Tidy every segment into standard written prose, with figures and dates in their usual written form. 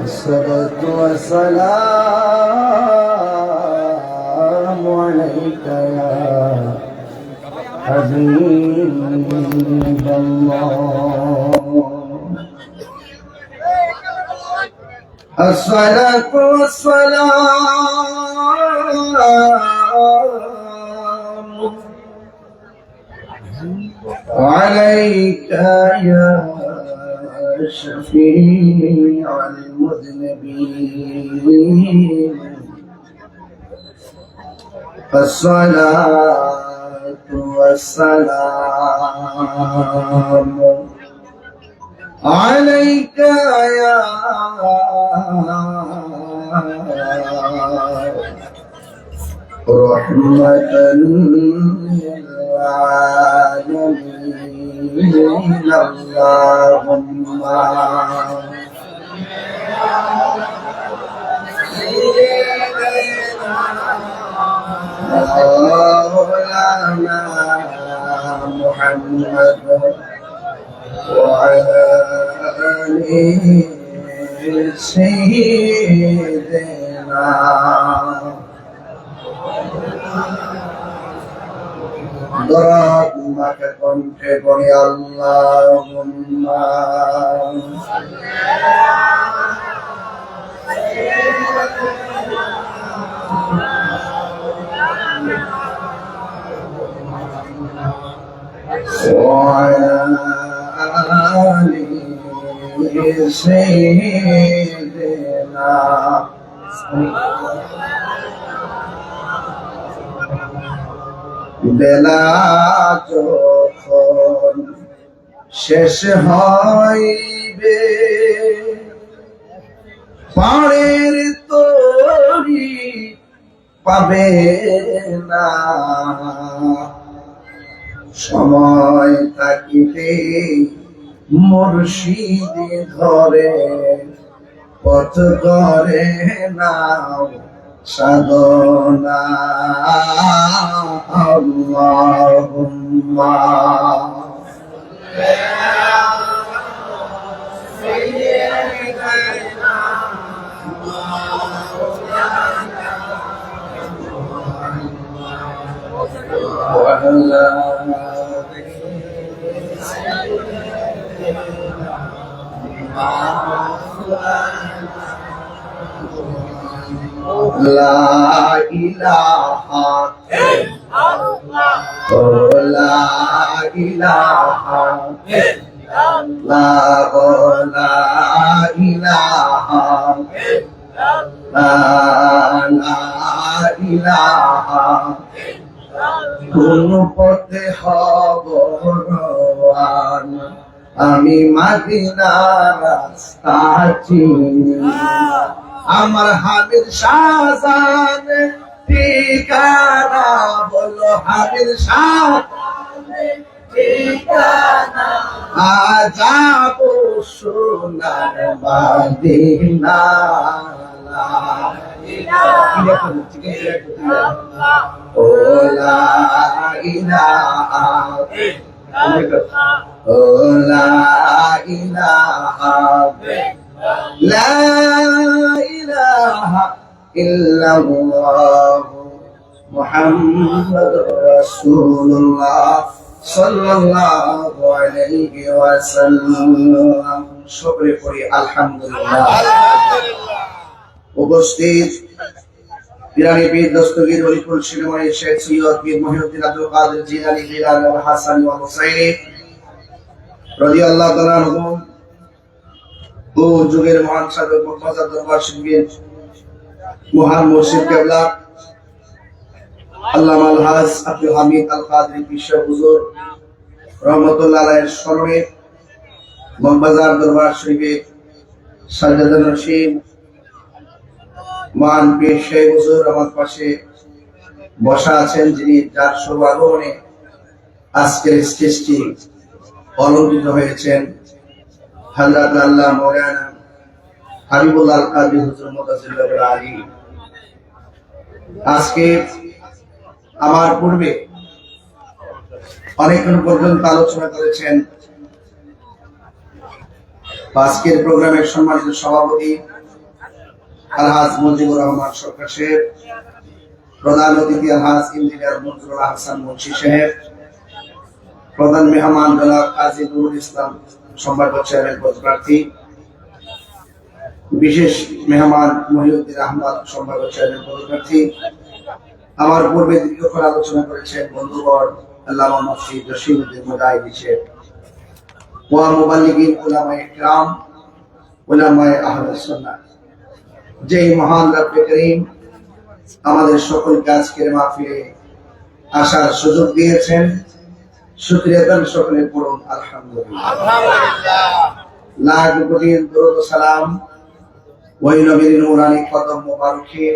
الصلاة والسلام عليك يا حبيب الله. الصلاة والسلام عليك يا شفيع المذنبين. الصلاة والسلام عليك يا رحمة للعالمين. اللهم مولانا محمد وعلى آله سيدنا দরাকে কণ্ঠে পড়ি আল্লাহুম্মা وعلى آل سيدنا বেলা যখন শেষ হইবে পাড়ের তরি পাবে না, সময় থাকিতে মুর্শিদ ধরে পথ করে নাও সাধনা। আল্লাহুম্মা লা ইলাহা ইল্লাল্লাহ, লা ইলাহা ইল্লাল্লাহ, লা ইলাহা ইল্লাল্লাহ, লা ইলাহা কোন পথে হব রওয়ান, আমি মদিনার রাস্তা চিনি। আমার হাবিব শাহজান ঠিকানা বলো, হাবিব শাহজান ঠিকানা আজাব সোনার মদিনা। ও লা ইলাহা ইল্লাল্লাহ, ও লা ইলাহা লা ইলাহা ইল্লাল্লাহ মুহাম্মাদুর রাসূলুল্লাহ সাল্লাল্লাহু আলাইহি ওয়াসাল্লাম। সকলে পড়ি আলহামদুলিল্লাহ। উপস্থিত ইরানি পীর দস্তগীর ওলিকুল শিরোমণি শেখ সৈয়দ পীর মহিউদ্দিন আব্দুল কাদের জিলানী বিলাল ওয়া হাসান ওয়া হুসাইন রাদিয়াল্লাহু তাআলা আনহুম ও যুগের মহান সাধক মুর্তজা দরবার শরীফের মহান মুর্শিদ কেবলা আল্লামা আলহাজ আব্দুল হামিদ আল কাদরি বিশ্ব হুজুর রহমাতুল্লাহ আলাইহির স্মরণে মগবাজার দরবার শরীফের সাজ্জাদুর রশিদ মহান পীর শেখ হুজুর আমার পাশে বসা আছেন, যিনি যার শুভ আগমনে আজকের স্টেজটি অলঙ্কৃত হয়েছেন। হযরত আল্লাহ মাওলানা হাবিবুল্লাহ আল কাদরি হুজুর মুতাজিল্লাহুল আলী। আজকে আমার পূর্বে অনেকক্ষণ পর্যন্ত আলোচনা করেছেন আজকের প্রোগ্রামের সম্মানিত সভাপতি আলহাজ মঞ্জুর রহমান সরকার সাহেব, প্রধান অতিথি আলহাজ ইঞ্জিনিয়ার মঞ্জুরুল হাসান মুন্সি সাহেব, প্রধান মেহমান জনাব কাজী নুরুল ইসলাম সম্পাদক চেয়ারম্যান পদপ্রার্থী, বিশেষ মেহমান মহিউদ্দিন আহমদ সম্পাদক চেয়ারম্যান পদপ্রার্থী, আমার পূর্বে দীর্ঘক্ষণ আলোচনা করেছেন বন্ধুগণ আল্লামা মুফতি জসিমউদ্দিন মুজাহিদি সাহেব, ওয়া মুবাল্লিগিন উলামায়ে কিরাম, উলামায়ে আহলে সুন্নাহ। যেই মহান রব্বে করিম আমাদের সকলকে আজকের মাহফিলে আসার সুযোগ দিয়েছেন, শুকরিয়া আদান সকলে পড়ুন আলহামদুলিল্লাহ। লাখ কোটি দরুদ ও সালাম ওই নবীর নূরানী কদম মোবারকে,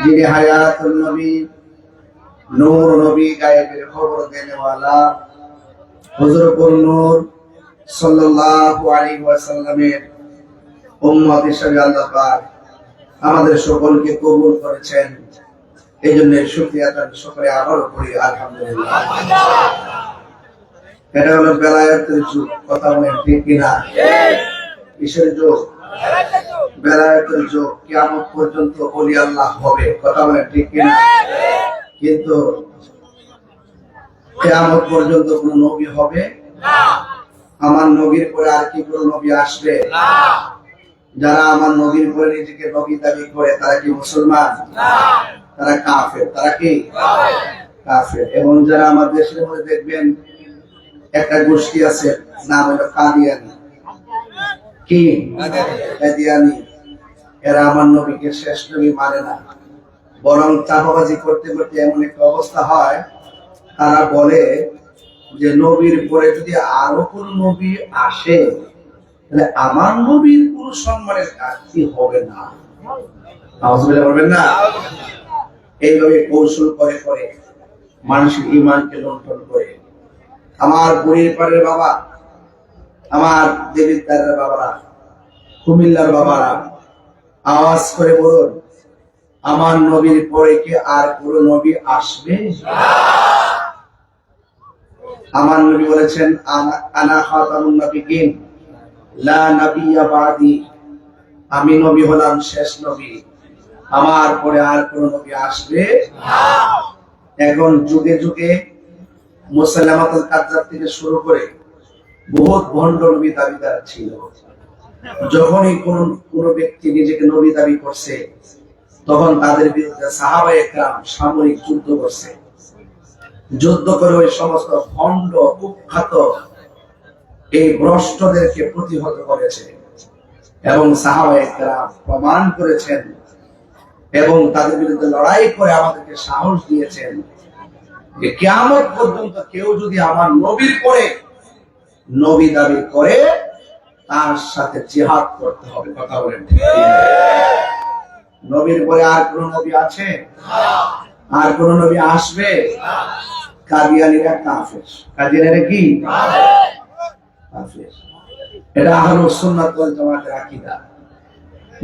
যিনি হায়াতুন নবী, নূর নবী, গায়েবের খবর দেনেওয়ালা হুজুর কুল নূর সাল্লাল্লাহু আলাইহি ওয়াসাল্লামের উম্মত হিসেবে আল্লাহ পাক আমাদের সকলকে কবুল করেছেন। এই জন্য শুকরিয়া আদান সকলে আবারও করি আলহামদুলিল্লাহ। এটা হলো বেলায়েতের যুগ, কথা বলেন ঠিক কিনা? কিসের যুগ? বেলায়েতের যুগ। কিয়ামত পর্যন্ত ওলি আল্লাহ হবে, কথা বলেন ঠিক কিনা? কিন্তু কিয়ামত পর্যন্ত কোন নবী হবে না। আমার নবীর পরে আর কি কোন নবী আসবে না। যারা আমার নবীর পরে নিজেকে নবী দাবি করে তারা কি মুসলমান না? তারা কাফের। তারা কি কাফের। এবং যারা আমার দেশের মধ্যে দেখবেন একটা গোষ্ঠী আছে, নাম হলো কাদিয়ানি। কি কাদিয়ানি? এরা আমার নবীকে শেষ নবী মানে না, বরং চাপাবাজি করতে করতে এমন একটা অবস্থা হয়, তারা বলে যে নবীর পরে যদি আরো কোন নবী আসে তাহলে আমার নবীর কোন সম্মানের ঘাটতি হবে না। বলবেন না? এইভাবে কৌশল করে করে মানুষের ঈমানকে লুণ্ঠন করে। আমার বুড়ির পাড়ের বাবা, আমার দেবীর দ্বারের বাবারা, কুমিল্লার বাবারা, আওয়াজ করে বলুন, আমার নবীর পরে কি আর কোন নবী আসবে? আমার নবী বলেছেন, আনা খাতামুন নবিয়্যিন লা নাবিয়্যা বাদি, আমি নবী হলাম শেষ নবী, আমার পরে আর কোন নবী আসবে না। এখন যুগে যুগে মুসাইলামাতুল কাজ্জাব থেকে শুরু করে বহুত ভণ্ড নবী দাবিদার ছিল। যখনই কোন ব্যক্তি নিজেকে নবী দাবি করছে, তখন তাদের বিরুদ্ধে সাহাবায়ে কেরাম সামরিক যুদ্ধ করছে। যুদ্ধ করে ওই সমস্ত ভণ্ড কুখ্যাত এই ভ্রষ্টদেরকে প্রতিহত করেছে এবং সাহাবায়ে কেরাম প্রমাণ করেছেন এবং তাদের বিরুদ্ধে লড়াই করে আমাদেরকে সাহস দিয়েছেন যে কিয়ামত পর্যন্ত কেউ যদি আমার নবীর পরে নবী দাবি করে তার সাথে জিহাদ করতে হবে। কথা বলেন ঠিক? নবীর পরে আর কোন নবী আছে? আর কোন নবী আসবে? কাদিয়ানীরা কাফের। কাদিয়ানীরা কি? কাফের। এটা আহলুস সুন্নাত ওয়াল জামাতের আকীদা।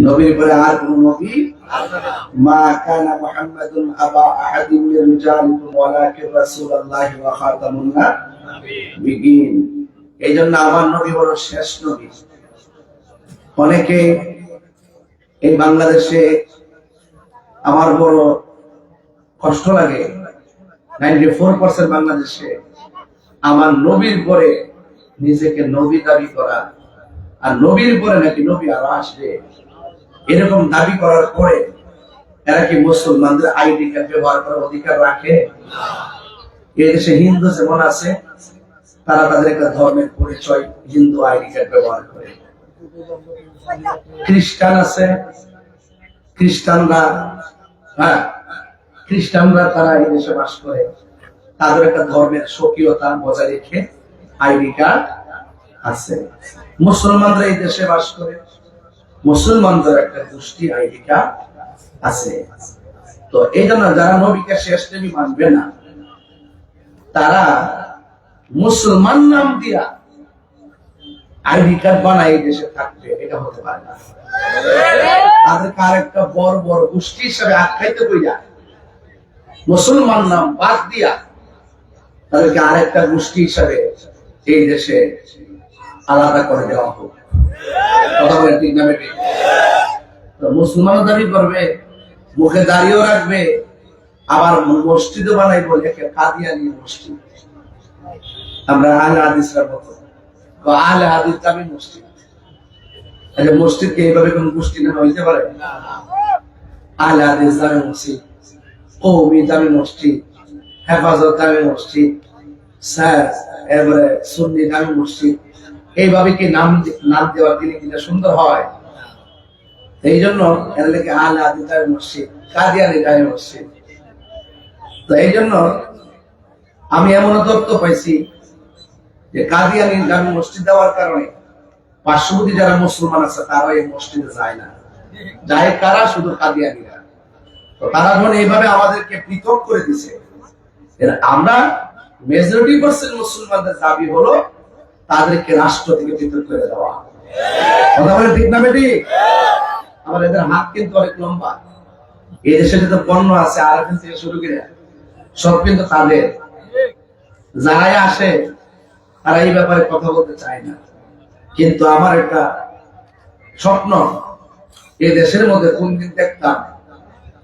নবীর পরে আর কোন নবী আসবে না। মা কানা মুহাম্মাদুন আবা আহাদিন মির রিজালিকুম ওয়ালাকিন রাসূলুল্লাহি ওয়া খাতামুন নাবিয়্যিন। এইজন্য আমার নবী হলো শেষ নবী। অনেকে এই বাংলাদেশে, আমার বড় কষ্ট লাগে, 94% বাংলাদেশে আমার নবীর পরে নিজেকে নবী দাবি করা, আর নবীর পরে নাকি নবী আরো আসবে, এরকম দাবি করার পরে এরা কি মুসলমানদের আইডি কার্ড ব্যবহার করার অধিকার রাখে? এই দেশে হিন্দু যেমন আছে, তারা তাদের একটা ধর্মের পরিচয় হিন্দু আইডি কার্ড ব্যবহার করে। খ্রিস্টান আছে, খ্রিস্টানরা তারা এই দেশে বাস করে, তাদের একটা ধর্মের স্বকীয়তা বজায় রেখে আইডি কার্ড আছে। মুসলমানরা এই দেশে বাস করে, মুসলমানদের একটা গোষ্ঠী আইডি কার্ড আছে। তো এই জন্য যারা নবীকে শেষ নবী মানবে না, তারা মুসলমান নাম দিয়া আইডি কার্ড বানায় দেশে থাকবে, এটা হতে পারে না। তাদেরকে আরেকটা বড় বড় গোষ্ঠী হিসাবে আখ্যায়িত কইরা মুসলমান নাম বাদ দিয়া তাদেরকে আরেকটা গোষ্ঠী হিসাবে এই দেশে আলাদা করে দেওয়া হোক। কথা বলেন ঠিক না বেঠিক? তো মুসলমানও দাবি করবে, মুখে দাঁড়িয়েও রাখবে, আবার মসজিদও বানাই বলে কাদিয়ানি মসজিদ। আমরা আহলে হাদিসরা মতো আহলে হাদিস দামি মসজিদ। আচ্ছা, মসজিদকে এইভাবে কোন গোষ্ঠী নামে হইতে পারে? আহলে হাদিস দামি মসজিদ, কওমি দামি মসজিদ, হেফাজত দামি মসজিদ, এবারে সুন্নি দামি মসজিদ, এইভাবে কি নাম দেওয়া দিলে কিনা সুন্দর হয়? এই জন্য এর লেগে আহলে হাদিস দামি মসজিদ, কাদিয়ানি দামি মসজিদ। তো এই জন্য আমি এমন তথ্য পাইছি যে কাদিয়ানি দামি মসজিদ দেওয়ার কারণে পার্শ্ববর্তী যারা মুসলমান আছে তারা এই মসজিদে যায় না। যায় কারা? শুধু কাদিয়ানিরা। তো তারা যখন এইভাবে আমাদেরকে পৃথক করে দিছে, আমরা মেজরিটি পার্সেন্ট মুসলমানদের দাবি হলো তাদেরকে রাষ্ট্র থেকে পৃথক করে দেওয়া। কথা বলে ঠিক না বেটি? আমার এদের হাত কিন্তু অনেক লম্বা। এই দেশে যত পণ্য আছে আরেকদিন থেকে শুরু করে সব কিন্তু তাদের। যারাই আসে তারা এই ব্যাপারে কথা বলতে চায় না। কিন্তু আমার একটা স্বপ্ন, এই দেশের মধ্যে কোন দিন দেখতাম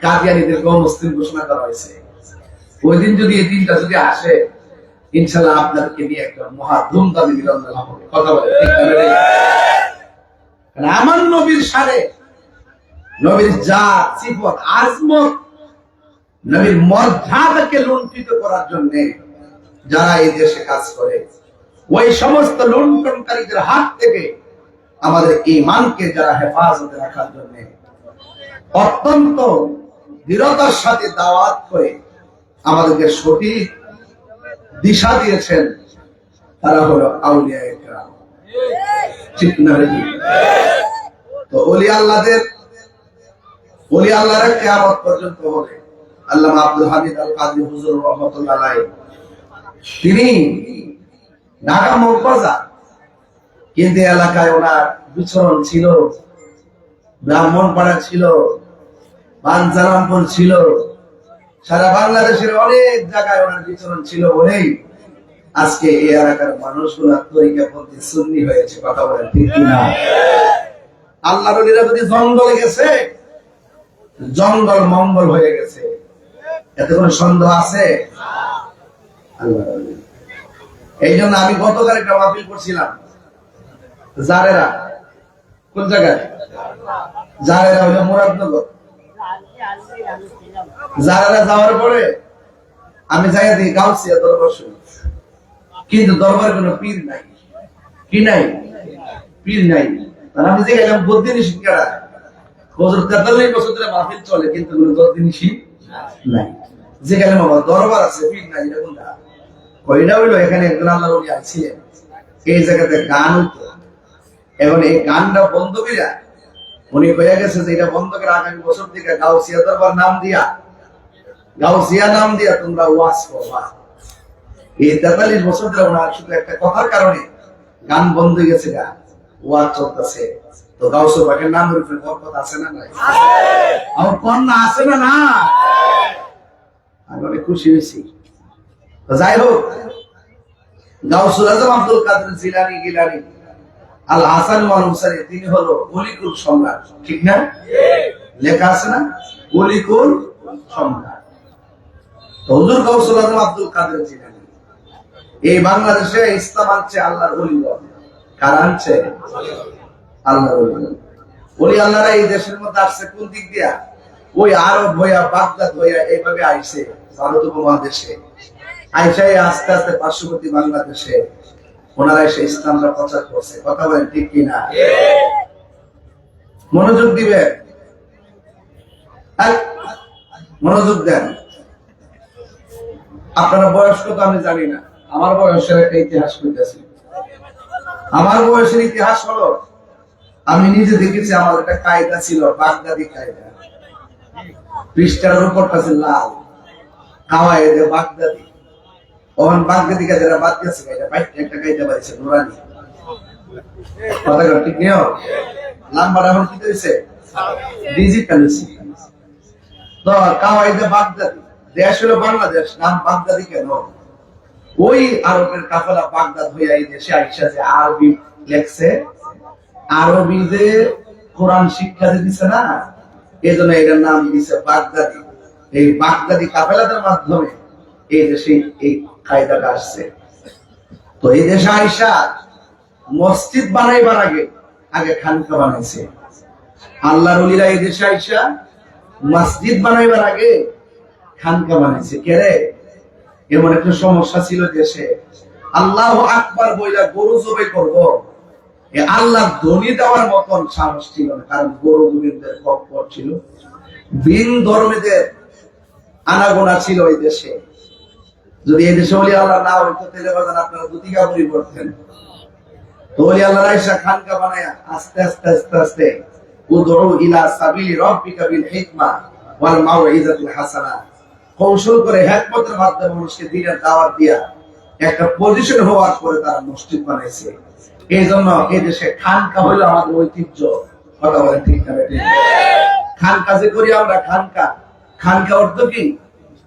কাদিয়ানীদেরকে অমুসলিম ঘোষণা করা হয়েছে। ওই দিন যদি এই দিনটা যদি আসে, ইনশাল্লাহ আপনাদেরকে নিয়ে একটা মহা ধুমধামে মিলন মেলা হবে। কথা বলে আমার নবীর সারে, নবীর জাত সিফত আজমত, নবীর মর্যাদাকে লুণ্ঠিত করার জন্য যারা এই দেশে কাজ করে, ওই সমস্ত লুণ্ঠনকারীদের হাত থেকে আমাদের ঈমানকে যারা হেফাজতে রাখার জন্য অত্যন্ত দৃঢ়তার সাথে দাওয়াত করে আমাদেরকে সঠিক দিশা দিয়েছেন, তারা হলো আউলিয়ায়ে কেরাম। ঠিক না? তো ওলি আল্লাহরা কিয়ামত পর্যন্ত হবে। আল্লামা আব্দুল হামিদ আল কাদরি হুজুর রাহমাতুল্লাহ আলাইহি, তিনি ঢাকা মগবাজার, কিন্তু এলাকায় ওনার বিচরণ ছিল, ব্রাহ্মণপাড়া ছিল, বাঞ্ছারামপুর ছিল, সারা বাংলাদেশের অনেক জায়গায় ওনার বিচরণ ছিল বলেই আজকে এই এলাকার মানুষগুলা তরিকাপন্থী সুন্নি হয়েছে। কথা বলেন ঠিক কিনা? আল্লাহর ওলিরা যদি জঙ্গলে গেছে, জঙ্গল মঙ্গল হয়ে গেছে, এতে কোনো সন্দেহ আছে? এই জন্য আমি গতকাল একটা মাহফিল করছিলাম জারেরা। কোন জায়গায়? জারেরা হলো মুরাদনগর। জারেরা যাওয়ার পরে আমি যাই দিই গাউসিয়া দরবার শুনি, কিন্তু দরবার কোনো পীর নাই। কি নাই? পীর নাই। আমি যে গেলাম বদিনী শিক্ষারা বছর 43 বছর ধরে মাহফিল চলে, কিন্তু কোনো বদিনী নাই। যে গেলাম আমার দরবার আছে, পীর নাই। এটা কোনটা? কইটা হইলো এখানে একজন আল্লাহর ওলি আছিলেন, এই জায়গাতে গান হইতো। এখন এই গানটা বন্ধ কইরা উনি কইয়া গেছে যে এটা বন্ধ করে আগামী বছর থেকে গাউসিয়া দরবার নাম দিয়া, গাউসিয়া নাম দিয়া তোমরা ওয়াজ করবা। এই 43 বছর ধরে ওনার শুধু একটা কথার কারণে গান বন্ধ হয়ে গেছে, গান ওয়াজ চলতেছে। তো গাউসুর বাগের নাম রূপে বরকত আছে না নাই? আমার কন্যা আছে না না? আমি অনেক খুশি হয়েছি। তো যাই হোক, গাউসুল আজম আব্দুল কাদের জিলানী গিলানী আল হাসান ওয়াল হুসাইনি, তিনি হলো অলিকুল সম্রাট। ঠিক না? লেখা আছে না অলিকুল সম্রাট। তো হুজুর গাউসুল আজম আব্দুল কাদের জিলানী এই বাংলাদেশে ইসলাম আনছে আল্লাহর ওলিগণ। কারা আনছে? আল্লাহর ওলিগণ। ওলি আল্লাহরা এই দেশের মধ্যে আসছে কোন দিক দিয়া? ওই আরব হইয়া, বাগদাদ হইয়া এইভাবে আইছে ভারত উপমহাদেশে। আইসাই আস্তে আস্তে পার্শ্ববর্তী বাংলাদেশে ওনারা এসে ইসলামটা প্রচার করছে। কথা বলেন ঠিক কিনা? মনোযোগ দিবে, মনোযোগ দেন। আপনারা বয়স কত আমি জানি না, আমার বয়সের একটা ইতিহাস করতেছি। আমার বয়সের ইতিহাস হলো, আমি নিজে দেখেছি আমার একটা কায়দা ছিল, বাগদাদি কায়দা। পৃষ্ঠার উপরটা ছিল লাল, কাওয়ায়েদে বাগদাদি। ওখান বাগদাদি কায়দারা বাদ গেছে, একটা কায়দা বাড়িছে নুরানি। কথা ঠিক নিও, নাম্বার এখন কি হয়েছে? ডিজিটাল হয়েছে। তো কাওয়ায়েদে বাগদাদি, দেশ হলো বাংলাদেশ, নাম বাগদাদি কেন? ওই আরবের কাফেলা বাগদাদ হইয়া এই দেশে আইসা যে আরবি লেখছে আরবি যে কোরআন শিক্ষা দিচ্ছে না, এই জন্য এটার নাম দিচ্ছে বাগদাদি। এই বাগদাদি কাফেলাদের মাধ্যমে এই দেশে এই কায়দাটা আসছে। তো এই দেশে আইসা মসজিদ বানাইবার আগে আগে খানকা বানাইছে। আল্লাহর ওলিরা এই দেশে আইসা মসজিদ বানাইবার আগে খানকা বানাইছে। কেরে এমন একটা সমস্যা ছিল দেশে, আল্লাহু আকবার বইলা গরু জবাই করব, এ আল্লাহ ধ্বনি দেওয়ার মতন সাহস ছিল না, কারণ গরু গোবিন্দের কপ্পর ছিল, বিন ধর্মীদের আনাগোনা ছিল এই দেশে। যদি এই দেশে ওলি আল্লাহ না হইতো তাহলে বাজান আপনারা দুটি কাপড়ই পরতেন। তো ওলি আল্লাহ আয়েশা খানকা বানায়া আস্তে আস্তে আস্তে আস্তে উদউ ইলা সাবিলি রাব্বিকা বিল হিকমা ওয়াল মাউইযাতিল হাসানা, কৌশল করে হিকমতের মাধ্যমে মানুষকে দ্বীনের দাওয়াত দিয়া একটা পজিশন হওয়ার পরে তারা মসজিদ বানাইছে। এই জন্য এই দেশে খানকা হইলো আমাদের ঐতিহ্য। কথা বলেন ঠিক না বেঠিক? খানকা যে করি আমরা, খানকা, খানকা অর্থ কি?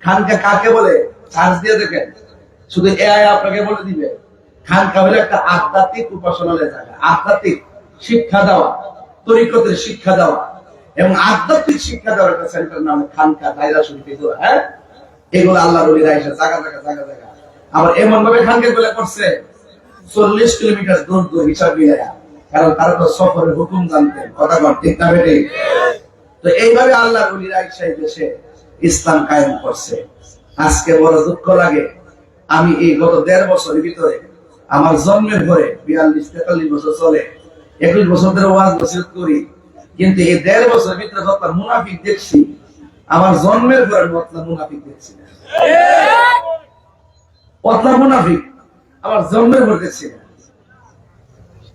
খানকা কাকে বলে? চার্জ দিয়ে দেখেন, শুধু এআই আপনাকে বলে দিবে। খানকা হলো একটা আধ্যাত্মিক উপাসনালয় জায়গা, আধ্যাত্মিক শিক্ষা দেওয়া, তরিকতের শিক্ষা দেওয়া এবং আধ্যাত্মিক শিক্ষা দেওয়ার একটা সেন্টার নাম খানকা, দায়রা শরীফ। এগুলো হ্যাঁ, এগুলো আল্লাহর ওলিরা এসে জায়গা জায়গা জায়গা জায়গা আবার এমন ভাবে খানকা গুলো করছে 40 কিলোমিটার দূর দূর হিসাব মিলায়া, কারণ তারা তো সফরের হুকুম জানতেন। কথা বল ঠিক না বেঠিক? তো এইভাবে আল্লাহর ওলিরা এসে দেশে ইসলাম কায়েম করছে। আজকে বড় দুঃখ লাগে, আমি এই গত 1.5 বছরের ভিতরে আমার জন্মের পরে 42-43 বছর চলে, 21 বছর ধরে ওয়াজ নসিহত করি, কিন্তু এই 1.5 বছরের ভিতরে যত মুনাফিক দেখছি, আমার জন্মের পরে মতলব মুনাফিক দেখছি না। মতলব মুনাফিক আমার জন্মের পরে দেখছি না।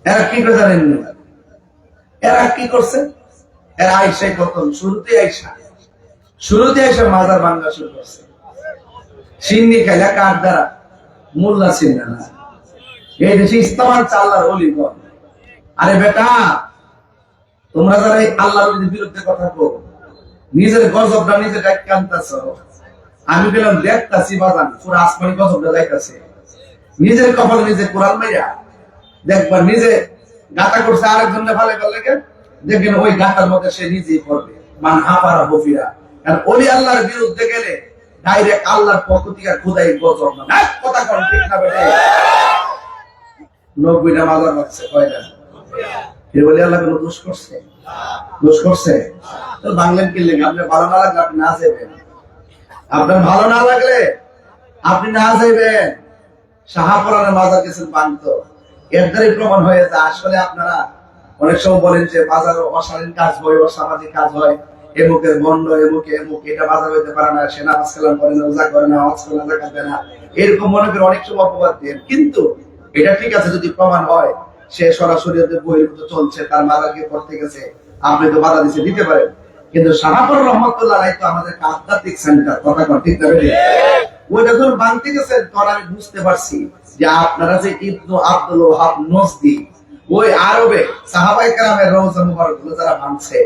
এরা কি করে জানেন না? এরা কি করছে? এরা আইসাই প্রথম শুরুতে আইসা মাজার ভাঙা শুরু করছে। সিন্নি খাইলা কার দ্বারা? মোল্লা চিন্না না। এই দেশে ইস্তেমাল আল্লাহর ওলিগণ। আরে বেটা, তোমরা যারা আল্লাহর বিরুদ্ধে কথা কো, নিজের গজবটা নিজে ডাইকে আনতেছ। আমি বললাম দেখতাছি বাজান, পুরো আসমানি গজবটা যাইতাছে। নিজের কপালে নিজে কোরআন মাইরা দেখবার, নিজে গাতা করছে আরেকজন ভালো করলে দেখবেন ওই গাতার মধ্যে সে নিজেই পড়বে। মান হাফারা বফিরা। কারণ ওলি আল্লাহর বিরুদ্ধে গেলে ডাইরেক্ট আল্লাহর পক্ষ থেকে খোদাই গজব না। কথা কোন ঠিক না বেটা? 90টা মাজার লাগছে কয়টা? এর বলে আল্লাহ কোনো দোষ করছে? দোষ করছে? তো বাংলাদেশ কি লেগে? আপনি ভালো না লাগলে আপনি না যাবেন। আপনার ভালো না লাগলে আপনি না যাইবেন। শাহপুরানের মাজার গেছেন বান্ত, এর দ্বারাই প্রমাণ হয়েছে আসলে আপনারা অনেক সময় বলেন যে বাজার অশালীন কাজ হয়, অসামাজিক কাজ হয়, এমুকের বন্ড, এমুক এটা বাজার হইতে পারে না, সে নামাজ কালাম করে না, রোজা করে না, হজ করে না, যাকাত দেয় না, এরকম মনে করে অনেক সময় অপবাদ দেন। কিন্তু এটা ঠিক আছে যদি প্রমাণ হয় সে সরাসরি বহির্ভূত চলছে, তার মাজারকে করতে গেছে, আপনি তো বাধা দিতে পারেন। কিন্তু শাহপুর রহমতুল্লাহ তো আমাদের আধ্যাত্মিক সেন্টার। কথা কোন ঠিক না বেঠিক? ওইটা যখন ভাঙতে গেছেন তখন আমি বুঝতে পারছি যে আপনারা যে ইবনু আব্দুল ওয়াহাব নজদি, ওই আরবে সাহাবায়ে কেরামের রওজা মুবারক গুলো যারা ভাঙছে,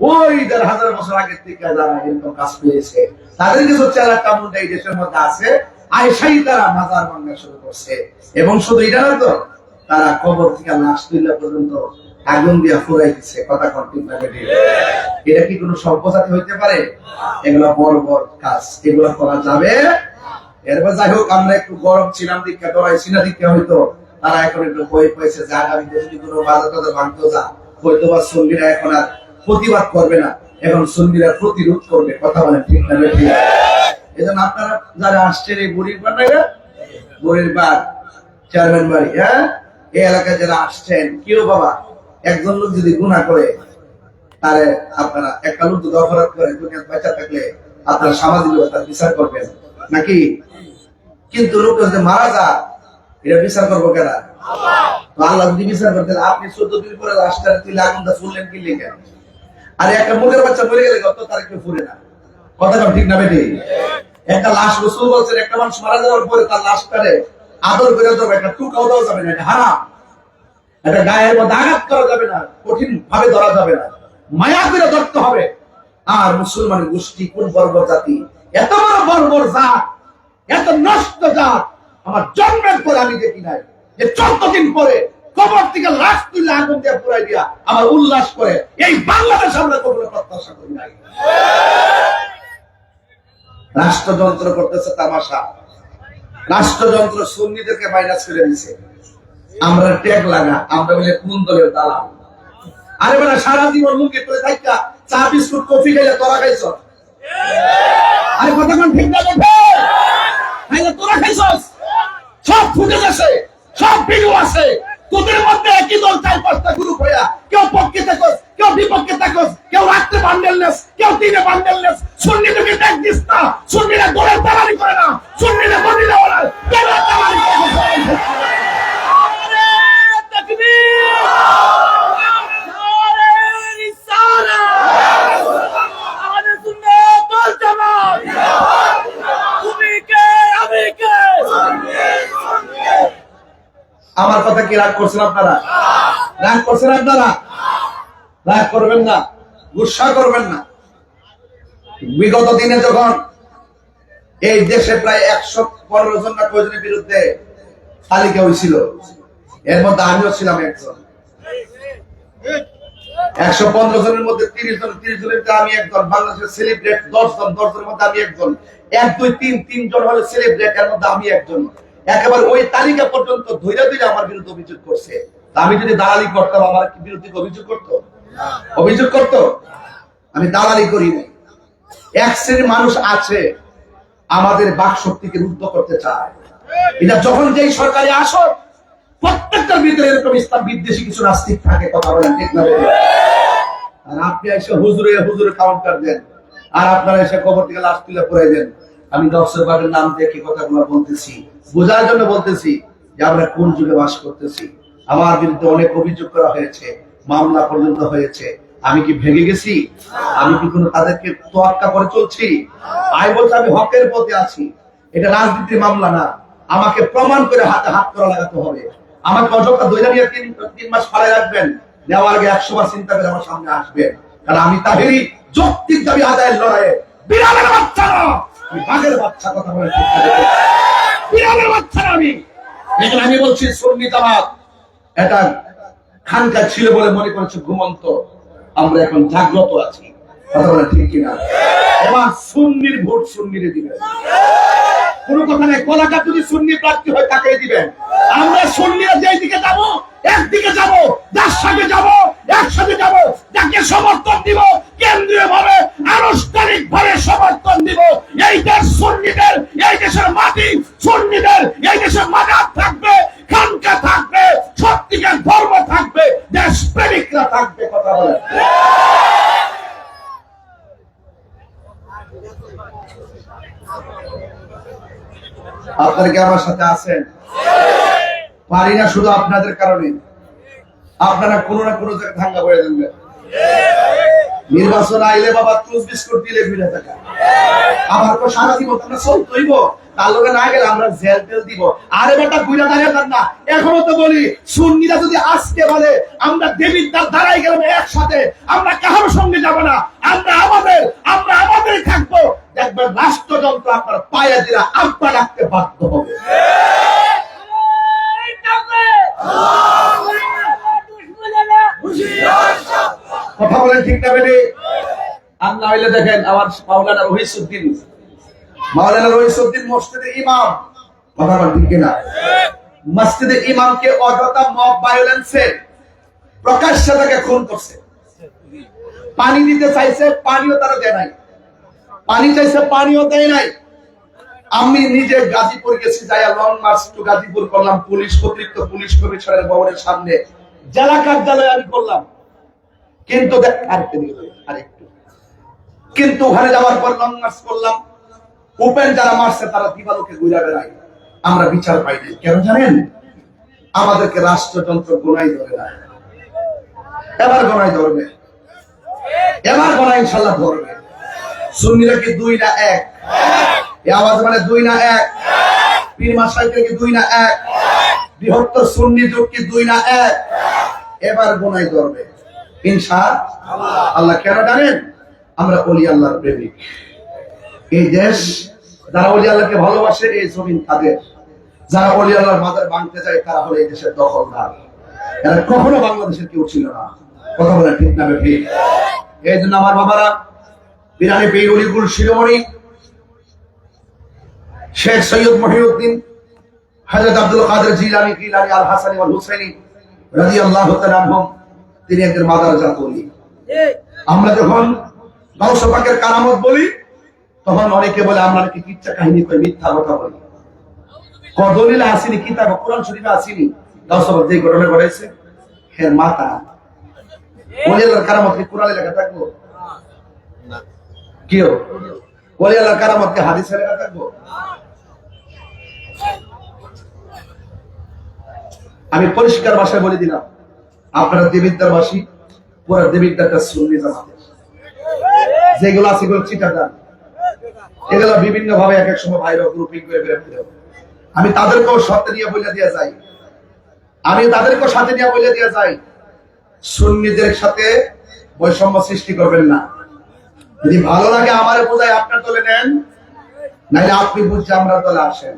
ওই 1,500 বছর আগের থেকে যারা এরকম কাজ পেয়েছে, তাদের কিছু চেলা কামুনটা এই দেশের মধ্যে আছে। আয়েশাই তারা মাজার ভাঙা শুরু করছে। এবং শুধু এটা না তো, তারা কবর থেকে লাশ তুলা পর্যন্ত আগুন দিয়া ফুরাই দিচ্ছে। কথা কোন ঠিক না বেঠিক? এটা কি কোনো সভ্যজাতি হইতে পারে? এগুলা বড় বড় কাজ, এগুলা করা যাবে। এরপর যাই হোক, আমরা একটু গরম ছিলাম দীক্ষা ডরাইছি না দীক্ষা, হয়তো তারা এখন একটু ভয় পেয়েছে যে আগামীতে যদি কোনো বাজার টাজার ভাঙতে যা, হয়তো বা সুন্নিরা এখন আর প্রতিবাদ করবে না, এখন সুন্নিরা প্রতিরোধ করবে। কথা বলেন ঠিক না বেঠিক? এই জন্য আপনারা যারা আসছেন এই বুড়ির বার চেয়ারম্যান বাড়ি, হ্যাঁ, এই এলাকায় যারা আসছেন, কেউ বাবা একজন লোক যদি গুনাহ করে, তারে আপনারা একটা লোক যদি অপরাধ করে দুনিয়া বাঁচা থাকলে আপনারা সামাজিকতার বিচার করবেন নাকি? কিন্তু লোক যদি মারা যায়, এটা বিচার করবো কেনা? আল্লাহ যদি বিচার করতে, আপনি 14 দিন পরে লাশটা তুলে আগুনটা ফুললেন কি লিখেন? আর একটা মুখের বাচ্চা মরে গেলে কত তার কেউ ফুরে না। কথা ঠিক না বেঠিক? একটা লাশ, রাসূল বলছেন একটা মানুষ মারা যাওয়ার পরে তার লাশটারে আদর করে ধরবে, একটা টুকাও দেওয়া যাবে না, এটা হারাম। একটা গায়ের মধ্যে আঘাত করা যাবে না, কঠিন ভাবে ধরা যাবে না, মায়া করে ধরতে হবে। আর মুসলমানের গোষ্ঠী কোন বর্বর জাতি, এত বড় বর্বর জাত, এত নষ্ট জাত আমার জন্মের পরে আমি দেখি নাই যে 14 দিন পরে কবর থেকে লাশ তুলে আগুন দিয়ে পুরাই দিয়া আমার উল্লাস করে এই বাংলাদেশ আমরা কখনো প্রত্যাশা করি নাই। রাষ্ট্রযন্ত্র করতেছে তামাশা, রাষ্ট্রযন্ত্র সুন্নিদেরকে মাইনাস করে দিছে। আমরা ট্যাগ লাগা, আমরা বলে কোন দলের দালাল। আরে বেটা সারা জীবন মুখে করে থাইকা চা বিস্কুট কফি খাইলে তোরা খাইছ, আরে কথা কোন ঠিক না বটে? খাইলে তোরা খাইছস, সব ফুটেজ আছে, সব ভিডিও আছে। তোদের মধ্যে একই দল 4-5টা গ্রুপ হইয়া কেউ পক্ষে থাকস, কেউ বিপক্ষে থাকস, কেউ রাত্রে বান্ডেলনেস, কেউ দিনে বান্ডেলনেস। সুন্নিদেরকে ট্যাগ দিস না, সুন্নিরা দলের দালালি করে না, সুন্নিরা মদিনা ওরা দলের দালালি করে। আমার কথা কি রাগ করছেন আপনারা? রাগ করছেন আপনারা? রাগ করবেন না, গুসা করবেন না। বিগত দিনে যখন এই দেশে প্রায় 115 জন না কয়জনের বিরুদ্ধে তালিকা হয়েছিল, এর মধ্যে আমিও ছিলাম একজন। 115 জনের মধ্যে 30 জনের আমি একজন। বাংলাদেশের সেলিব্রেট 10 জনের মধ্যে আমি একজন। 1, 2, 3 জন হলো সেলিব্রেট, এর মধ্যে আমি একজন। একেবারে ওই তালিকা পর্যন্ত ধৈর্য ধরে আমার বিরুদ্ধে অভিযোগ করছে। আমি যদি দালালি করতাম আমার বিরুদ্ধে অভিযোগ করতো? অভিযোগ করতো? আমি দালালি করি নাই। এক শ্রেণীর মানুষ আছে আমাদের বাক শক্তিকে রুদ্ধ করতে চায়। এটা যখন যেই সরকারে আসো প্রত্যেকটার ভিতরে এরকম ইসলাম বিদ্বেষী কিছু নাস্তিক থাকে। কথা বলেন ঠিক না? আর আপনি এসে হুজুরে কাউন্টার দেন, আর আপনারা এসে কবর থেকে লাশ তুলে পড়ে দেন। আমি দর্শকবাদের নাম দিয়ে কি কথাগুলো বলতেছি বোঝার জন্য বলতেছি যে আমরা কোন যুগে বাস করতেছি। আমার বিরুদ্ধে অনেক অভিযোগ করা হয়েছে, মামলা পর্যন্ত হয়েছে। আমি কি ভেঙে গেছি? আমি কি কোনো তাদেরকে তোয়াক্কা করে চলছি? আমি বলছি আমি হকের পথে আছি। এটা রাজনীতির মামলা না। আমাকে প্রমাণ করে হাতে হাত করা লাগাতে হবে। আমাকে অযথা 2 মাস ফালায় রাখবেন, নেওয়ার আগে 100 বার চিন্তা করে আমার সামনে আসবেন। কারণ আমি তাহেরি যৌক্তিক দাবি আদায়ের লড়াইয়ে বিড়ালের বাচ্চা না, বাঘের বাচ্চা। কথা বলে বিড়ালের বাচ্চা না আমি। এখানে আমি বলছি সুন্নি জামাত এটা খানকা ছিল বলে মনে করেছে ঘুমন্ত, আমরা এখন জাগ্রত আছি। কথা বলে ঠিক কিনা? এবার সুন্নির ভোট সুন্নিরে দিবেন, কোন কথা নেই। কলাকার যদি সুন্নি প্রার্থী হয় তাকে দিবেন। আমরা সুন্নিরা যেই দিকে যাব, একদিকে যাব, যার সাথে যাব, একসাথে যাব, যাকে সমর্থন দিব কেন্দ্রীয় ভাবে আনুষ্ঠানিক ভাবে সমর্থন দিব। এই দেশ সুন্নিদের, এই দেশের মাটি সুন্নিদের, এই দেশের মাজার থাকবে, খানকা থাকবে, সত্যিকার ধর্ম থাকবে, দেশ প্রেমিকরা থাকবে। কথা বলে আপনারা কি আমার সাথে আছেন? পারি না শুধু আপনাদের কারণে। আপনারা কোনো না কোনো জায়গায় ভাঙ্গা পড়ে দেবেন। নির্বাচন আইলে বাবা টুস বিস্কুট দিলে ঘুরে থাকা। আমার তো সারা জীবন আমরা চলতইব, তার লোকে না গেলে আমরা জেল তেল দিব। আরে বেটা ঘুরে দাঁড়িয়ে থাক না। এখনো তো বলি সুন্নিরা যদি আজকে বলে আমরা দেবীর দাঁড়াই গেলাম একসাথে, আমরা কারোর সঙ্গে যাব না, আমরা আমাদের থাকবো। দেখবেন রাষ্ট্রযন্ত্র আপনার পায়ে দিলে আব্বা ডাকতে বাধ্য হবে। কথা বলেন ঠিক না বেলে? আল্লাহ হইলে দেখেন আমার মাওলানা রহিসউদ্দিন মসজিদের ইমাম। কথা বলেন ঠিক কিনা? মসজিদের ইমামকে অযথা মব ভায়োলেন্সে প্রকাশ্যে তাকে খুন করছে। পানি দিতে চাইছে, পানিও তারা দেয় নাই। পানি চাইছে, পানিও দেয় নাই। আমি নিজে গাজীপুর গেছি, যাইয়া লং মার্চ টু গাজীপুর করলাম। অতিরিক্ত পুলিশ কমিশনারের ভবনের সামনে জেলা কার্যালয়ে আমি করলাম। কিন্তু কিন্তু ওখানে যাওয়ার পর লং মার্চ করলাম। ওপেন যারা মারছে তারা দিবালোকে ঘুরে বেড়ায়। আমরা বিচার পাই নাই। কেন জানেন? আমাদেরকে রাষ্ট্রযন্ত্র গোনাই ধরে না। এবার গোনাই ধরবে, এবার গোনাই ইনশাল্লাহ ধরবে। সুন্নিরা কি 2 না 1? এই আওয়াজ মানে 2 না 1? পীর মাশায়েখের কি 2 না 1? বৃহত্তর সুন্নি যুগ কি 2 না 1? এবার গোনাই ধরবে ইনশাআল্লাহ। কেন জানেন? আমরা ওলি আল্লাহর প্রেমিক। এই দেশ যারা ওলি আল্লাহকে ভালোবাসে, এই জমিন তাদের। যারা ওলি আল্লাহর মাজার ভাঙতে যায় তারা হলো এই দেশের দখলদার। এরা কখনো বাংলাদেশের কেউ ছিল না। কথা বলে ঠিক না ঠিক? এই জন্য আমার বাবারা, বিরানি পীর অলিকুল শিরোমণি শেখ সৈয়দ মহিউদ্দিন হযরত আব্দুল কাদের জিলানী গিলানী আল হাসানী ওয়াল হুসাইনী রাদিয়াল্লাহু তাআলা আনহুম, তিনি একজন মাদারজাত ওলি। আমরা যখন গাউস পাকের কারামত বলি তখন অনেকে বলে আমরা নাকি কিচ্ছা কাহিনী কই, মিথ্যা কথা বলি। দলিল আসেনি, কিতাব কোরআন শরীফে আসেনি গাউস পাক যে ঘটনা ঘটাইছে এর মাথা। ওলি আল্লাহর কারামত কি কোরআনে লেখা থাকবো? কেউ ওলি আল্লাহর কারামত কি হাদিসে লেখা থাকবো? আমি পরিষ্কার ভাষায় বলে দিলাম, আপনারা দেবিদ্যার বাসী, পুরো দেবিদ্যাটা সুন্নি জামাতের যেগুলো আছে এগুলো চিটাদার, এগুলো বিভিন্ন ভাবে এক এক সময় ভাইরা গ্রুপিং করে বেরোতে। আমি তাদেরকেও সাথে নিয়ে বলে দিয়ে যাই, সুন্নিদের সাথে বৈষম্য সৃষ্টি করবেন না। যদি ভালো লাগে আমারে বোঝায় আপনার দলে নেন, নাইলে আপনি বুঝছে আমরা দলে আসেন।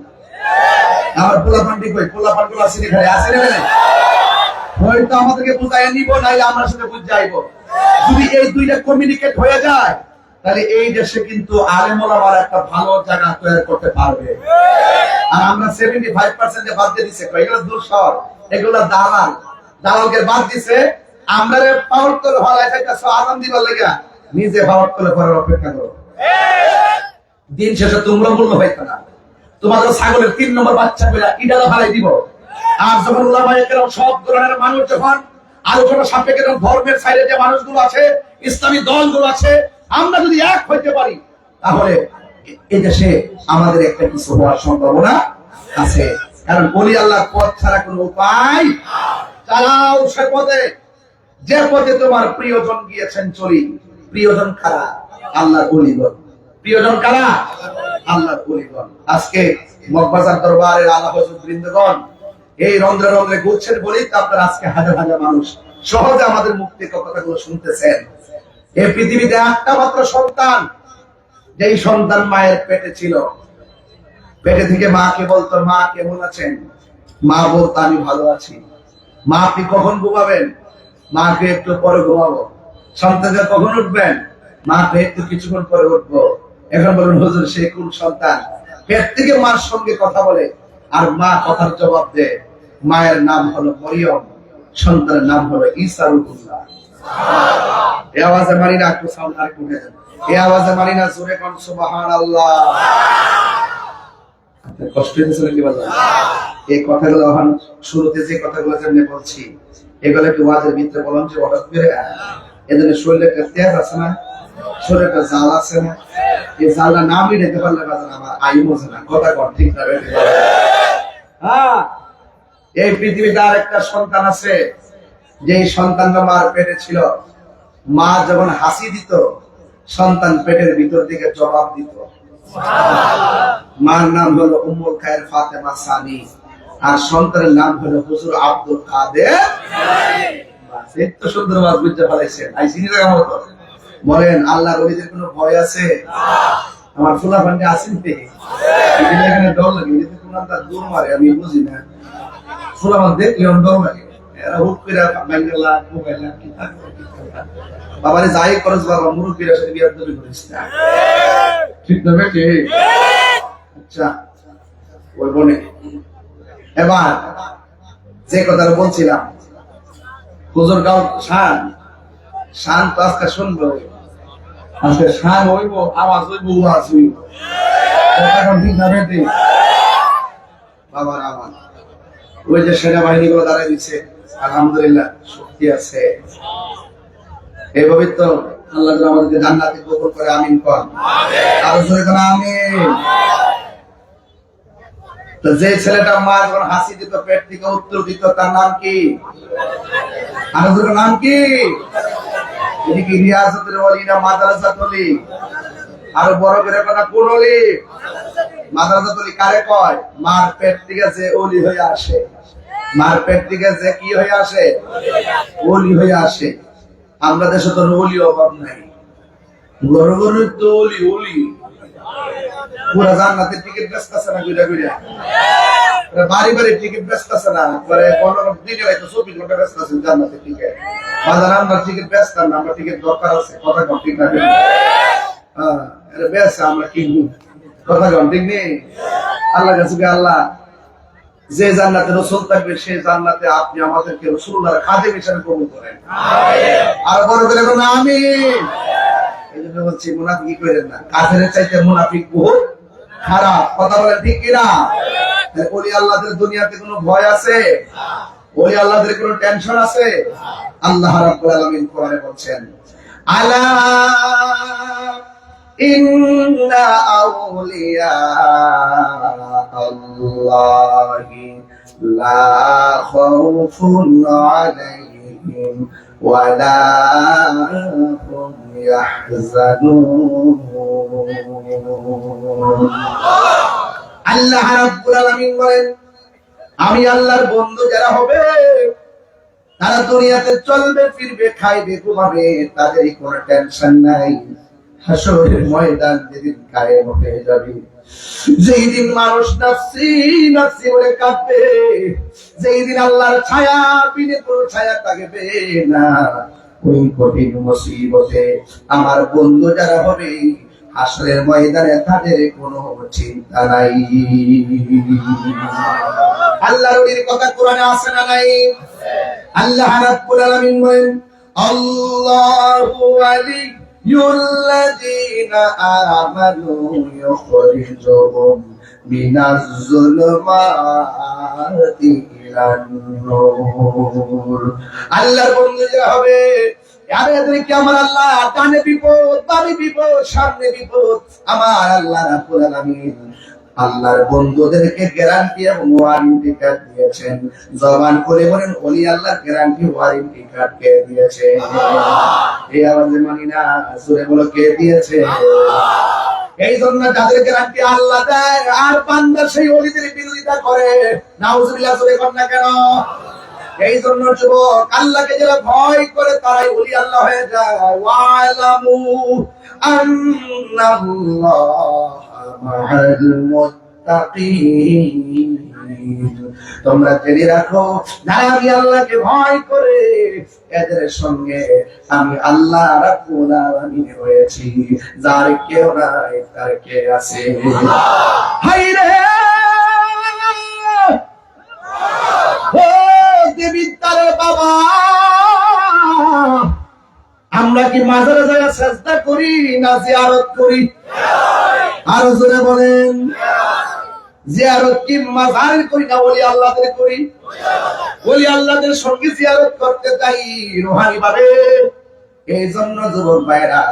আমার পোলাপান্ডি কই, পোলাপানগুলো আসেনি ঘরে আসেনি না, হয়তো আমাদেরকে বুঝাই নিব, নাইলে আমার সাথে বুঝে আইব। যদি এই দুইটা কমিউনিকেট হয়ে যায় তাহলে এই দেশে কিন্তু আলেম ওলামার একটা ভালো জায়গা তৈরি করতে পারবে। আর আমরা 75% যে বাদ দিয়ে দিছে, এগুলো দূষর, এগুলো দালালকে বাদ দিছে। আমরা পাওয়ার তোলে হলায় খাইতেছ আনন্দ দিবার লাগা, নিজে পাওয়ার তোলে করার অপেক্ষা করো। দিন শেষে তোমরা মূল্য হইতো না, তোমাদের ছাগলের 3 নম্বর বাচ্চা করে ইডালা ফালাই দিব। আর যখন উলামায়ে কেরাম সব ধরনের মানুষ যখন আলোচনা সাপেক্ষে ধর্মের সাইডে যে মানুষগুলো আছে, ইসলামী দলগুলো আছে, আমরা যদি এক হইতে পারি তাহলে এই দেশে আমাদের একটা কিছু হওয়ার সম্ভাবনা আছে। কারণ বলি আল্লাহর পথ ছাড়া কোনো উপায়, চালাও সে পথে যে পথে তোমার প্রিয়জন গিয়েছেন চলি। প্রিয়জন কারা? আল্লাহর ওলিগণ। প্রিয়জন কারা? আল্লাহর ওলিগণ। আজকে মগবাজার দরবারের আলা হযরত বৃন্দগণ এই রন্ধ্রে রন্ধ্রে ঘুরছেন বলেই তো আপনারা আজকে হাজার হাজার মানুষ সহজে আমাদের মুক্তির কথাগুলো শুনতেছেন। এই পৃথিবীতে একটা মাত্র সন্তান, যেই সন্তান মায়ের পেটে ছিল, পেটে থেকে মাকে বলতো মা কেমন আছেন? মা বলতো আমি ভালো আছি। মা আপনি কখন ঘুমাবেন? মাকে একটু পরে ঘুমাবো। সন্তানদের কখন উঠবেন? মাকে একটু কিছুক্ষণ পরে উঠবো। এখন বলুন হুজুর সে কোন সন্তান পেট থেকে মার সঙ্গে কথা বলে আর মা কথার জবাব দেয়? মায়ের নাম হলো মরিয়ম, সন্তানের নাম হলো ঈসা রূহুল্লাহ। এই আওয়াজে মানি না, একটু সাউন্ড আর একটু দেন। এই আওয়াজে মানি না, জোরে কোন সুবহানাল্লাহ। কষ্ট হইতেছে নাকি বাজার? এই কথাগুলো এখন শুরুতে যে কথাগুলো যেমনি বলছি, এগুলো কি ওয়াজের ভিতরে বললাম যে হঠাৎ করে এদের শরীরে একটা তেজ আছে না, শরীরে একটা জাল আছে না, এই জালটা না মিটাতে পারলে বাজার আমার আয়ু বোঝে না। কথা কর ঠিক না? হ্যাঁ, এই পৃথিবীতে আর একটা সন্তান আছে, যে সন্তানটা মার পেটে ছিল। মা যখন হাসি দিত, সন্তান পেটের ভিতর থেকে জবাব দিত। মার নাম হলো উম্মুল খায়ের ফাতেমা সানি, আর সন্তানের নাম হলো হুজুর আব্দুল কাদের। এত সুন্দর ওয়াজ বুঝতে পারছেন। আইসিনি জায়গা মতো বলেন আল্লাহর ওলিদের কোনো ভয় আছে? আমার ফুলা ফান্ডে আসেন থেকে এখানে ডর লাগে, কোনটা দূর মারে আমি বুঝি না। ফুলা ফান্ড দেখলে ডর লাগে, এরা হুট করে বাঙ্গালা মোবাইলা কি থাকে। বাবারে যাই খরচ বাবা, মুরব্বীরা সাথে বিয়ার দলি করিস না, ঠিক না বেটি? আচ্ছা ওই বনে এবার যে কথাটা বলছিলাম, হুজুর গাঁও শান তো আজকে শুনবো, আজকে শান হইব, আওয়াজ হইব, ওয়াজ হইব। ঠিক না বেটি? বাবার আমার ওই যে সেনাবাহিনী গুলো দাঁড়ায় দিচ্ছে, আলহামদুলিল্লাহ শক্তি আছে। এইভাবে তো আল্লাহ আমাদেরকে জান্নাতে কবুল করে, আমিন কর। আর জোরে কোন আমিন। তো যে ছেলেটা মা যখন হাসি দিত, পেট থেকে উত্তর দিত, তার নাম কি? আর জোরে নাম কি? এদিকে রিয়াসাতুল ওলি না মাদ্রাসাতুল ওলি? আর বড় করে কথা কোন ওলি? মাদ্রাসাতুল ওলি কারে কয়? মার পেট থেকে যে ওলি হয়ে আসে, মার পেট থেকে যে কি হয়ে আসে? ওলি হয়ে আসে। আমরা দেশে তো ওলি অভাব নাই, গরু গরু তো ওলি ওলি পুরা জান্নাতের টিকিট বেচতেছে না, ঘুরে ঘুরে বাড়ি বাড়ি টিকিট ব্যস্ত আছে না, পরে 15 দিনে হয়তো 24 ঘন্টা ব্যস্ত আছে জান্নাতের টিকিট। বাজার আমরা টিকিট ব্যস্ত না, আমরা টিকিট দরকার আছে, কথা কম ঠিক না? হ্যাঁ, এটা ব্যস্ত আমরা কিনবো, কথা কম ঠিক নেই? আল্লাহ কাছে আল্লাহ যে জান্নাতে রাসূল থাকবে সেই জান্নাতে আপনি আমাদেরকে রাসূলুল্লাহর খাদেম হিসেবে কবুল করেন। আর বড় করে বলুন আমিন। এইজন্য বলছি মুনাফিকি করেন না, কাফেরের চাইতে মুনাফিক বহুত খারাপ, কথা বলেন ঠিক কিনা? ওলি আল্লাহদের দুনিয়াতে কোনো ভয় আছে? ওলি আল্লাহদের কোনো টেনশন আছে? আল্লাহ রাব্বুল আলামিন কোরআনে বলছেন আলা ইন্না আউলিয়া আল্লাহি লা খাউফুন আলাইহিম ওয়া লা হুম ইয়াহজানুন। আল্লাহ রাব্বুল আলামিন বলেন আমি আল্লাহর বন্ধু যারা হবে তারা দুনিয়াতে চলবে ফিরবে খাইবে ঘুমাবে, তাদের কোনো টেনশন নাই। হাসরের ময়দান যেদিন কায়েম হয়ে যাবে, যেই দিন মানুষ নাফসি নাফসি বলে কাঁদবে, যেই দিন আল্লাহর ছায়া বিনে কোনো ছায়া থাকবে না, ওই কঠিন মুসিবতে আমার বন্ধু যারা হবে হাসরের ময়দানে তাদের কোনো চিন্তা নাই। আল্লাহর ওলির কথা কোরআনে আছে না নাই? আল্লাহ রাব্বুল আলামিন বলেন আল্লাহু ওয়ালিয়ুল্লাযীনা আমানু ইউখরিজুহুম মিনাজ যুলুমাতি ইলান নূর। আল্লাহর বন্ধু যারা হবে এদেরকে আমার আল্লাহ ডানে বিপদ বামে বিপদ সামনে বিপদ আমার আল্লাহ রাব্বুল আলামিন আল্লাহর বন্ধুদেরকে গ্যারান্টি এবং ওয়ারেন্টি কার্ড দিয়েছেন। জবান করে বলেন ওলি আল্লাহর গ্যারান্টি ওয়ারেন্টি কার্ড কে দিয়েছে? এই আওয়াজে মানি না, জোরে বলো কে দিয়েছে? এই জন্য যাদের গ্যারান্টি আল্লাহ দেয় আর বান্দা সেই ওলিদের বিরোধিতা করে, নাউজুবিল্লাহ জোরে কর না কেন? এই জন্য যুবক আল্লাহকে যারা ভয় করে তারাই ওলি আল্লাহ হয়ে যায়। ওয়ালামু আন্নাল্লাহা মা'আল মুত্তাকিন। তোমরা জেনে রাখো যারা আমি আল্লাহকে ভয় করে এদের সঙ্গে আমি আল্লাহ রাব্বুল আলামিন হয়েছি। যার কেউ নাই তার কে আছে? হায়রে দেবিদ্দারের বাবা, আমরা কি মাজারে যায় সেজদা করি না জিয়ারত করি? আরো জোরে বলেন, জিয়ারত কি মাজারের করি না ওলি আল্লাহদের করি? ওলি আল্লাহদের সঙ্গে জিয়ারত করতে চাই রুহানি ভাবে। এই জন্য যুবক ভাইরা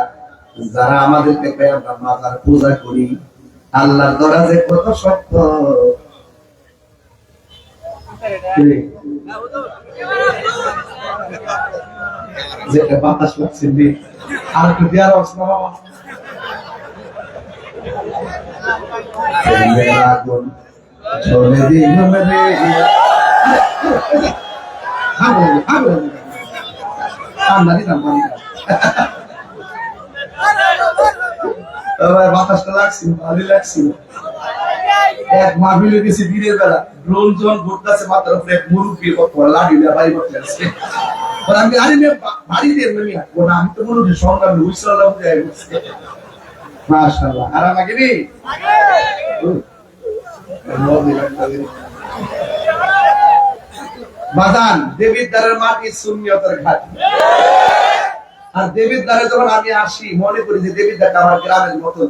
যারা আমাদেরকে আমরা মাজার পূজা করি, আল্লাহর দরজা কত শক্ত। যেটা বাতাস লাগছে আর একটু দেওয়ার অবস্থা বাবা চলে দিন বাতাসটা লাগছিল, ভালোই লাগছিল। এক মাহফিলে গেছি দিনের বেলা, ড্রোন জোন ঘুরতেছে মাত্র এক মুরব্বী লাঠি বাড়ি করতে আসছে। আমি বাড়ি দিয়ে আমি তো মনে হচ্ছে সংগ্রাম উইসাল্লাহ মাশাআল্লাহ। আর আমাকে নি বাদান দেবীর দ্বারের মাটি সুন্নিয়তের ঘাটি। আর দেবীর দ্বারে যখন আমি আসি মনে করি যে দেবীর দ্বারটা আমার গ্রামের মতো।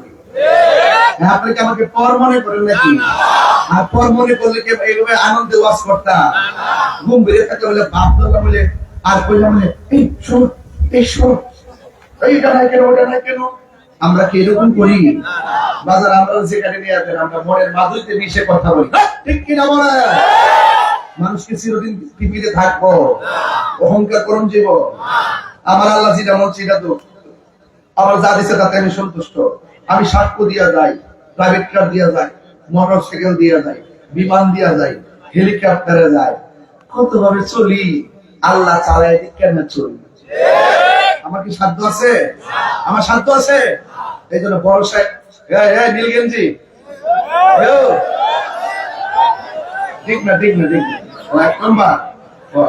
আপনি কি আমাকে পর মনে করেন নাকি? আর পর মনে করলে কি এইভাবে আনন্দে ওয়াজ করতাম? ঘুম বেরিয়ে থাকতে বলে বাপ দাদা বলে আর কইলাম বলে এই শোন এইটা নাই কেন ওটা নাই কেন? আমরা কি এরকম করি? বাজার আমরা যেখানে নিয়ে আসেন আমরা মনের মাধুরীতে মিশে কথা বলি, ঠিক কিনা বলে? মানুষকে চিরদিন পৃথিবীতে থাকবো, অহংকার করুন জীবন। আমার আল্লাহ যেটা বলছে এটা তো আমার যা দিচ্ছে তাতে আমি সন্তুষ্ট। আমি সাক্ষ্য দিয়া যাই, প্রাইভেট কার দিয়া যায়, মোটর সাইকেল দিয়া যায়, বিমান দিয়া যায়, হেলিকপ্টারে যায়, কত ভাবে চলি। আল্লাহ চালায় কেন চলি? আমার কি সাধ্য আছে? আমার সাধ্য আছে? এই জন্য বড় সাহেব নীলগেঞ্জি ঠিক না ঠিক না ঠিক না ও এক নাম্বার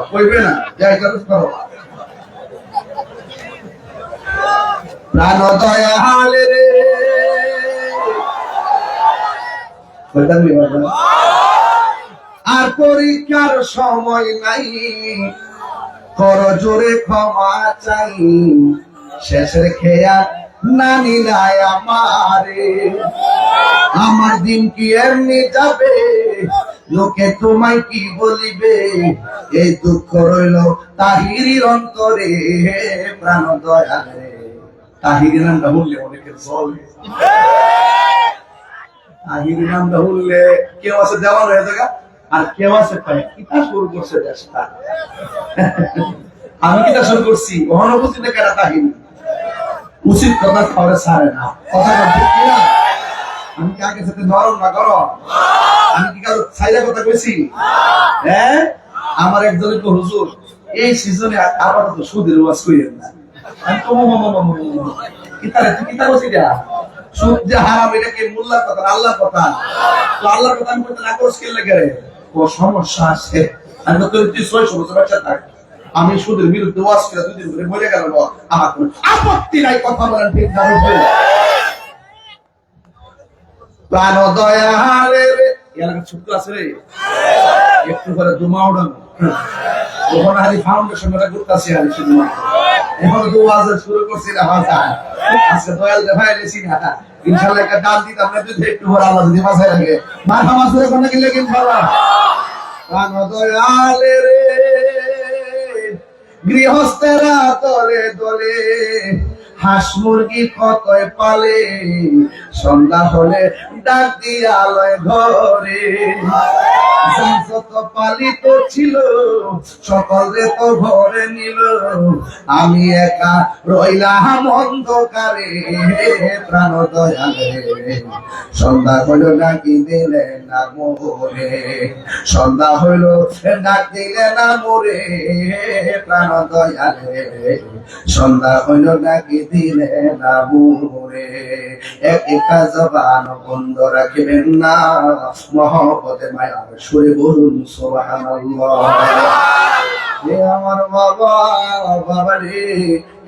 কইবে না যাই করো করো প্রাণ দয়া হালে রে কইতাম বাবা আর পরীক্ষার সময় নাই কর জোরে ক্ষমা চাই শেষের খেয়া নানি নাই আমারে আমার দিন কি এমনি যাবে লোকে তোমায় কি বলিবে এই দুঃখ রইল তাহিরির অন্তরে প্রাণ দয়ালে তাহিরি নামটা বললে অনেকের চলে তাহিরি নামটা বললে কেউ আছে দেওয়ান হয়ে থাকা আর কেউ আছে কিতা শুরু করছে দেশটা আমি কিতা শুরু করছি অনুভূতিতে কেনা তাহিরি উচিত কথা খাওয়ারে ছাড়ে না কথা ঠিক কিনা আমি কি আগে সাথে নরম না করো আমি কি কারো ছাইরা কথা কইছি হ্যাঁ আমার একজন তো হুজুর এই সিজনে আপাতত সুদের ওয়াজ কইরেন না আমি তো কিতারে কিতা কইছি যা সুদ যে হারাম এটা কি মোল্লার কথা আল্লাহর কথা তো আল্লাহর কথা আমি কইতে না করছ কি লাগে ও সমস্যা আছে আমি তো তুই 600 বছর বাচ্চা থাক আমি সুদের বিরুদ্ধে ওয়াজ করে 2 দিন ধরে মরে গেল আমার কোনো আপত্তি নাই কথা বলেন ঠিক না প্রাণ দয়ালে রে এলাকা ছোট্ট আছে রে একটু করে দুমা উড়ানো ওখানে হারি ফাউন্ডেশনটা করতেছি আর শুধু এখন তো ওয়াজ শুরু করছি না ভাষা আজকে দয়াল দেখাই দিছি না ইনশাআল্লাহ একটা দান দিতে আমরা যদি একটু করে আল্লাহ যদি বাঁচায় রাখে মারহাবা সুরে কোন কি লেগে ইনশাআল্লাহ প্রাণ দয়ালে রে গৃহস্থেরা তলে তলে হাঁস মুরগি কতই পালে সন্ধ্যা হলে ডাক দিয়া আলোয় ঘরে যত পালিত ছিল সকলে তো ঘরে নিল আমি একা রইলাম অন্ধকারে প্রাণ দয়ালে সন্ধ্যা হইল ডাকি দিলে না মোরে সন্ধ্যা হইল ডাক দিলে না মোরে প্রাণ দয়ালে সন্ধ্যা হইল ডাকি দিলে না মোরে একা জবান বন্ধ রাখবেন না মহব্বতে মায়ার সুরে বলুন সুবহানাল্লাহ আমার বাবা বাবা রে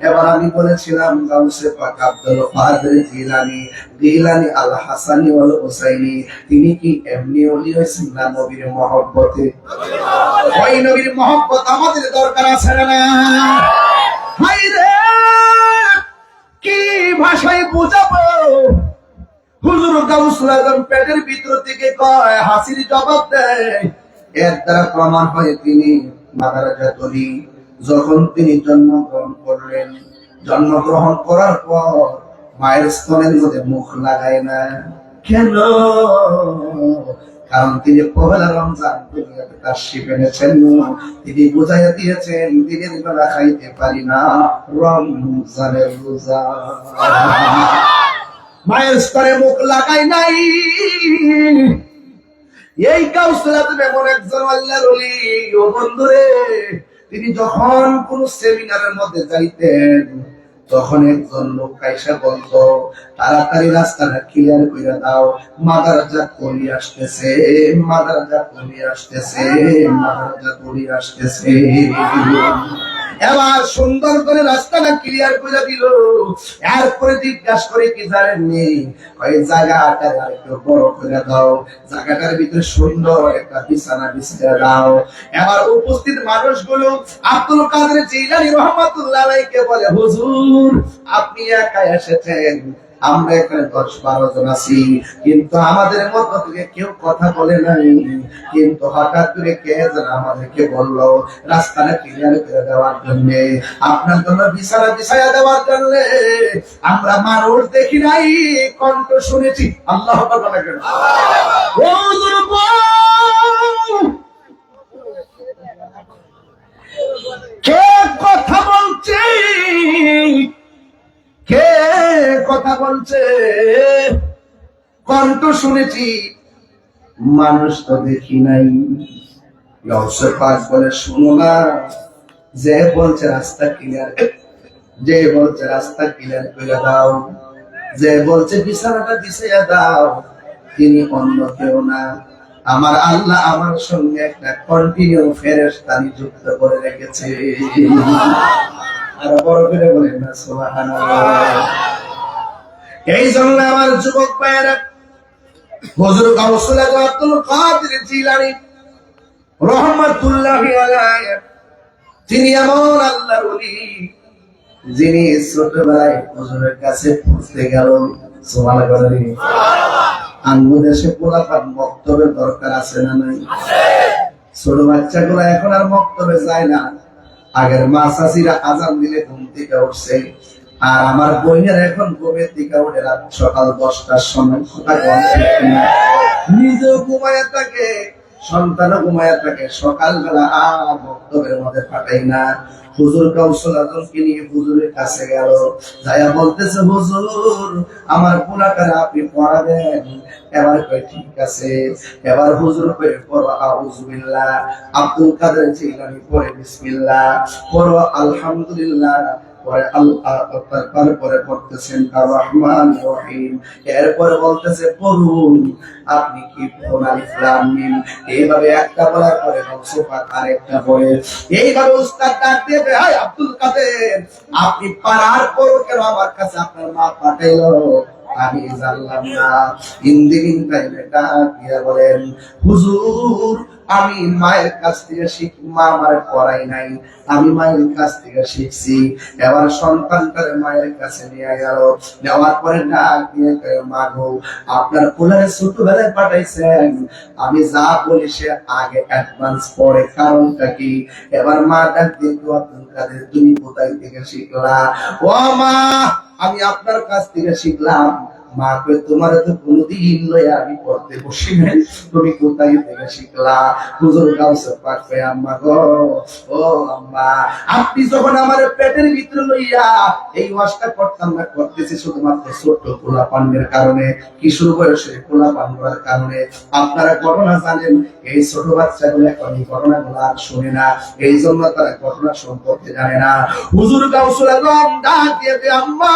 এবার আমি বলেছিলাম গাউসে পাক আব্দুল কাদের জিলানী জিলানী আল হাসানী ওয়াল হুসাইনী তিনি কি এমনি ওলি হয়েছেন না নবীর মহব্বতে ওই নবীর মহব্বত আমাদের দরকার আছে না হাই রে কি ভাষায় বুঝাবো হুজুর গাউসুল আজম পেটের ভিতর থেকে কয় হাসির জবাব দেয় এর দ্বারা প্রমাণ হয় তিনি মাদারাজাত ওলি যখন তিনি জন্মগ্রহণ করলেন জন্মগ্রহণ করার পর মায়ের স্তনের মধ্যে মুখ লাগায় না কেন কারণ তিনি পহেলা রমজান দুনিয়াতে তাশরীফ এনেছেন তিনি বুঝাইয়া দিয়েছেন দিনের বেলা খাইতে পারি না রমজানের রোজা মায়ের স্তরে মুখ লাগাই নাই এই কাউসার এমন একজন আল্লাহর ওলি ও বন্ধুরে তিনি যখন কোন সেমিনারের মধ্যে যাইতেন তখন একজন লোক কাইসা বলতো তাড়াতাড়ি রাস্তাটা ক্লিয়ার করে দাও মাদারাজা কলি আসতেছে মাদারাজা কলি আসতেছে মাদারাজা কলি আসতেছে এবার সুন্দর করে রাস্তাটা ক্লিয়ার করে দিল এরপরে জিজ্ঞাসা করে কি জানেননি ওই জায়গাটা একটু বড় করে দাও জায়গাটার ভিতরে সুন্দর একটা বিছানা বিছিয়ে দাও এবার উপস্থিত মানুষগুলো আব্দুল কাদের জিলানী রাহমাতুল্লাহ আলাইহিকে বলে হুজুর আপনি একা এসেছেন আমরা এখানে 10-12 জন আছি কিন্তু আমাদের মধ্য থেকে কেউ কথা বলে নাই কিন্তু হঠাৎ করে কে যেন আমাদেরকে বললো রাস্তাটা ক্লিয়ার করে দেওয়ার জন্য আপনার জন্য বিছানা বিছায়া দেওয়ার জন্য আমরা মানুষ দেখি নাই কণ্ঠ শুনেছি আল্লাহু আকবার বলেন কে কথা বলছে কে কথা বলছে কণ্ঠ শুনেছি মানুষ তো দেখি নাই গাউসে পাক বলে শুনো না যে বলছে রাস্তা ক্লিয়ার যে বলছে রাস্তা ক্লিয়ার করে দাও যে বলছে বিছানাটা বিছাইয়া দাও তিনি অন্য কেউ না আমার আল্লাহ আমার সঙ্গে একটা কন্টিনিউ ফেরেশতা নিযুক্ত করে রেখেছে। আর বড় করে বলেন না সুবহানাল্লাহ। এই জন্য আমার যুবক ভাইয়েরা, হুজুর গাউসুল আজম আব্দুল কাদের জিলানী রহমাতুল্লাহি আলাইহি, তিনি এমন আল্লাহর ওলি যিনি ছোটবেলায় হুজুরের কাছে পড়তে গেল। সুবহানাল্লাহ। আঙ্গু দেশে পোলাপান মক্তবের দরকার আছে না নাই? ছোট বাচ্চাগুলো এখন আর মক্তবে যায় না। আগের মা চাচিরা আজান দিলে ঘুম থেকে উঠছে, আর আমার বইনের এখন ঘুমের দিকে উঠে রাত সকাল 10টার সময়। নিজেও ঘুমায় থাকে, সন্তানও ঘুমায় থাকে, সকালবেলা আর মক্তবের মধ্যে পাঠাই না। হুজুর গাউসুল আজমকে নিয়ে হুজুরের কাছে গেল, যাইয়া বলতেছে, হুজুর আমার পোলাটারে আপনি পড়াবেন। এবার কই ঠিক আছে। এবার হুজুর কই পড়ো আউযু বিল্লাহ, আব্দুল কাদের জিলানী পড়ে বিসমিল্লাহ, পড়ো আলহামদুলিল্লাহ, পরে আল্লাহ, তারপরে পড়তেছেন আর রহমান রহিম, এরপরে বলতেছে পড়ুন আপনি কি পড়ুন আলিফ লাম মিম। এইভাবে একটা বলার পরে বলছে আরেকটা পড়ে। এইভাবে উস্তাদ ডাক দিয়ে, হাই আব্দুল কাদের, আপনি পারার পর কেন আমার কাছে আপনার মা পাঠাইলো? আমি জানলাম না। ইন্দিন টাইমে ডাক দিয়ে বলেন, হুজুর আমি মায়ের কাছ থেকে মা আমার পড়াই নাই, আমি মায়ের কাছ থেকে শিখছি। এবার সন্তানটারে মায়ের কাছে নিয়ে গেল, নেওয়ার পরে ডাক দিয়ে মা গো, আপনার কোলে ছোটবেলায় পাঠাইছেন, আমি যা বলি সে আগে অ্যাডভান্স পড়ে, কারণটা কি? এবার মা ডাক দিয়ে, আব্দুল কাদের তুমি কোথায় থেকে শিখলা? ও মা আমি আপনার কাছ থেকে শিখলাম। মা কই তোমার তো কোনদিন লইয়া আমি পড়তে বসি নাই, তুমি কোথায় থেকে শিখলা? হুজুর গাউসুল পাক কই, আম্মা গো, ও আম্মা আপনি যখন আমার পেটের ভিতরে লইয়া এই ওয়াজটা করতাম না, করতেছি শুধুমাত্র ছোট পোলাপানের কারণে, কিশোর বয়সে পোলাপান করার কারণে। আপনারা ঘটনা জানেন, এই ছোট বাচ্চাগুলো এখন এই ঘটনাগুলো আর শুনে না, এই জন্য তারা ঘটনা সম্পর্কে জানে না। হুজুর গাউসুল আজম ডাক দিয়ে, আম্মা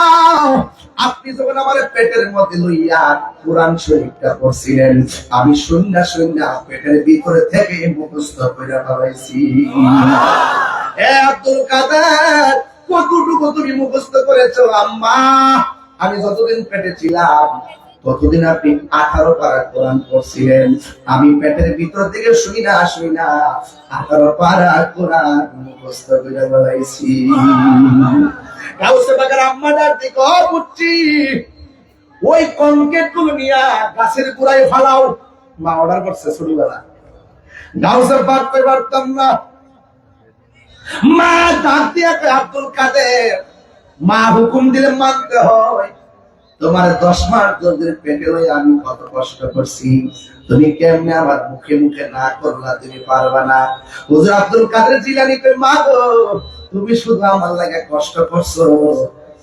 আপনি যখন আমার পেটের মধ্যে লইয়া কোরআন শরীফটা পড়ছিলেন, আমি শুননা শুননা পেটের ভিতরে থেকে মুখস্থ করে ফেলাইছি। এ আব্দুল কাদের কতটুকু তুমি মুখস্থ করেছো? আম্মা আমি যতদিন পেটে ছিলাম ততদিন আপনি 18 পারা কোরআন পড়ছিলেন, আমি পেটের ভিতর থেকে শুনি না 18 পারা কোরআন মুখস্থ করে ফেলাইছি। গাউসে পাকের আম্মা ডাক দিকে, ও পুত্রী ওই কংক্রিট গুলো নিয়ে গাছের গোড়ায় ফালাও। মা অর্ডার করছে ছোটবেলা। গাউসে পাক কই পারতাম না। মা ডাক দিয়ে কয়, আব্দুল কাদের মা হুকুম দিলে মানতে হয়। তোমার 10 মাস ধরে পেটে লই আমি কত কষ্ট করছি, তুমি কেমনে আমার মুখে মুখে না করলা? তুমি পারবা না। হুজুর আব্দুল কাদের জিলানী কই, মা গো তুমি শুধু আমার লাগা কষ্ট করছো,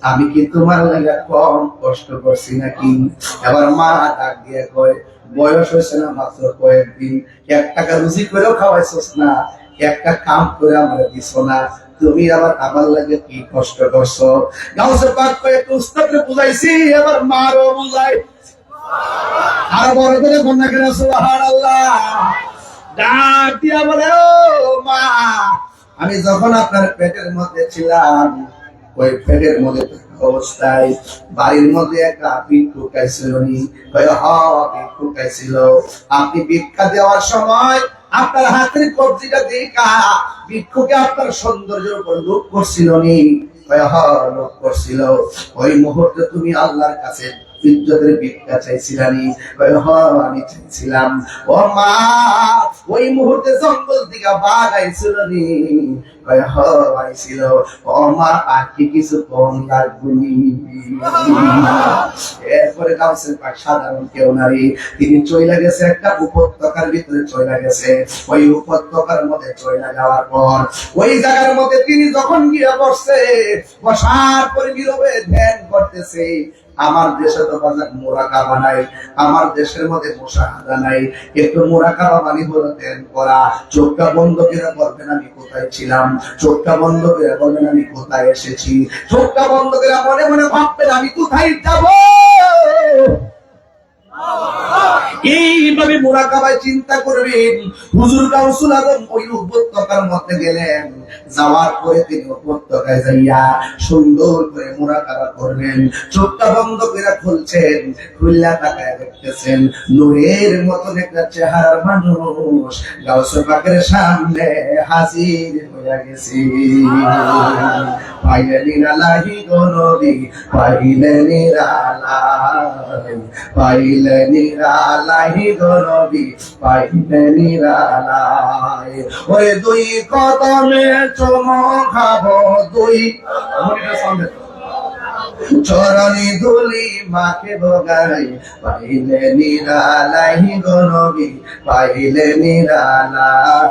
আমি কি তোমার লাগা কম কষ্ট করছি নাকি? এবার মা ডাক দিয়ে কয়, বয়স হয়েছে না মাত্র কয়েকদিন, 1 টাকা রুজি করেও খাওয়াইছস না, একটা কাম করে আমার দিছ না, তুমি আবার আমার লাগে কি কষ্ট করছো? গাউসে পাক কয়, একটু উস্তাদকে বুঝাইছি, এবার মারও বুঝাই। আর বড় করে বন্যা করে সুবহানাল্লাহ। ডাক দিয়া বলে, ও মা আমি যখন আপনার পেটের মধ্যে ছিলাম, ওই পেটের মধ্যে অবস্থায় বাড়ির মধ্যে একটা ভিক্ষুক খাইছিল নি? ভিক্ষুক খাইছিল। আপনি ভিক্ষা দেওয়ার সময় আপনার হাতের কবজিটা দেখা ভিক্ষুকে আপনার সৌন্দর্যের উপর লোভ করছিল নি? লোভ করছিল। ওই মুহূর্তে তুমি আল্লাহর কাছে ইজ্জতের ভিক্ষা চাইছিলানি? আমি চাইছিলাম। ও মা ওই মুহূর্তে জঙ্গল থেকে বাঘ আইছিল নি? আইছিল। ও মা আর কি কিছু কম লাগবনি? এরপরে গাউসে পাক সাধারণ কেউ নারী, তিনি চইলা গেছে একটা উপত্যকার ভিতরে চইলা গেছে। ওই উপত্যকার মধ্যে চইলা যাওয়ার পর ওই জায়গার মধ্যে তিনি যখন গিয়ে বসছে, বসার পরে নীরবে ধ্যান করতেছে। আমার দেশে তো বাজার মুরাকাবা নাই, আমার দেশের মধ্যে মুশাহাদা নাই। একটু মুরাকাবা মানে হলো ধ্যান করা। চোখটা বন্ধ করে বলবেন আমি কোথায় ছিলাম, চোখটা বন্ধ করে বলবেন আমি কোথায় এসেছি, চোখটা বন্ধ করে মনে মনে ভাববেন আমি কোথায় যাব। এইভাবে মুরাকাবায় চিন্তা করবেন। হুজুর গাউসুল আজম ওই উপত্যকার মধ্যে গেলেন, যাওয়ার পরে তিনি উপত্যকায় যাইয়া সুন্দর করে মুরাকাবা করবেন। চোখটা বন্ধ করে খুলছেন, খুললা তাকায় দেখতেছেন নূরের মতন একটা চেহারার মানুষ গাউসুল পাকের সামনে হাজির হয়ে গেছে। পাইলেন নিরালাহি গো নবী, পাইলেন নিরালাই, পাইলেন নিরালাহি গো নবী, পাইলেন নিরালাই। ওই দুই কদমে চুমো খাবো, দুই চরণে ধুলি মাকে বগাই, পাইলে নিরালাই গো নবী, পাইলে নিরালাই,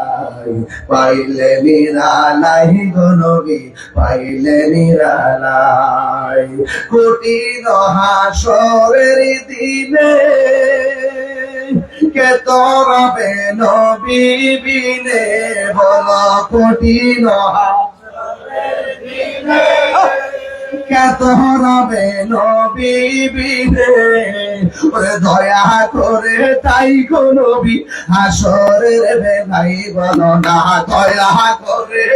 পাইলে নিরালাই গো নবী, পাইলে নিরালাই। কঠিন হাসরের দিনে কে তরবে নবী বিনে, বলো কঠিন হাসরের দিনে কত হবে নবী বিনে, ওরে দয়া করে তাই গো নবী হাসরের বেলায় বলো না, দয়া করে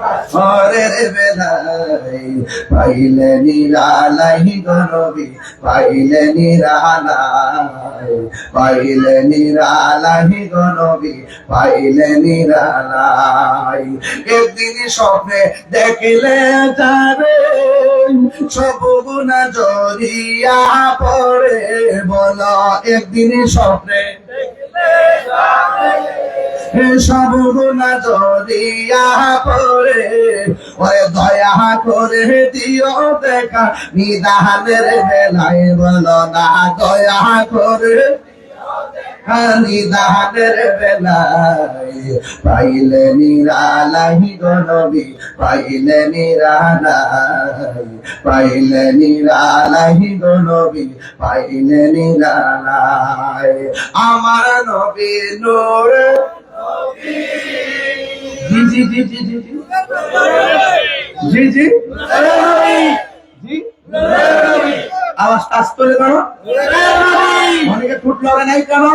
হাসরের বেলায় পাইলে নিরালাই গো নবী, পাইলে নিরালাই, পাইলে নিরালাই গো নবী, পাইলে নিরালাই। একদিন স্বপ্নে দেখিলে যাবে সব গুনাহ জড়িয়া পড়ে, বলো একদিন স্বপ্নে সব গুনাহ জড়িয়া পড়ে, ওরে দয়া করে দিও দেখা নিদানের বেলায়, বলো না দয়া করে নিদানের বেলায় পাইলে নিরালাই গো নবী, পাইলে নিরালাই, পাইলে নিরালাই গো নবী, পাইলে নিরালাই। আমার নবী নূর, জি জি জি জি জি জি জি জি, আওয়াজ আসতে হলে কেন? অনেকে ঠুট লড়ে নাই কেন?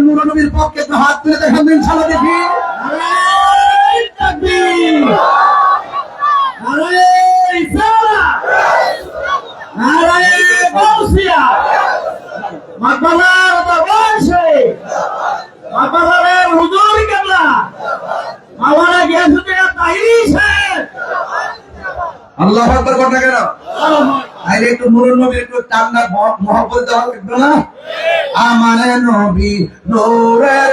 নূর নবীর পক্ষে তো হাত তুলে দেখেন ইনশাআল্লাহ দেখি। আল্লাহ আকবার কথা কেন? আরে একটু নূর নবীর একটু টান্না মহব্বত দেওয়া লাগবে না? আমার নবী নূরের,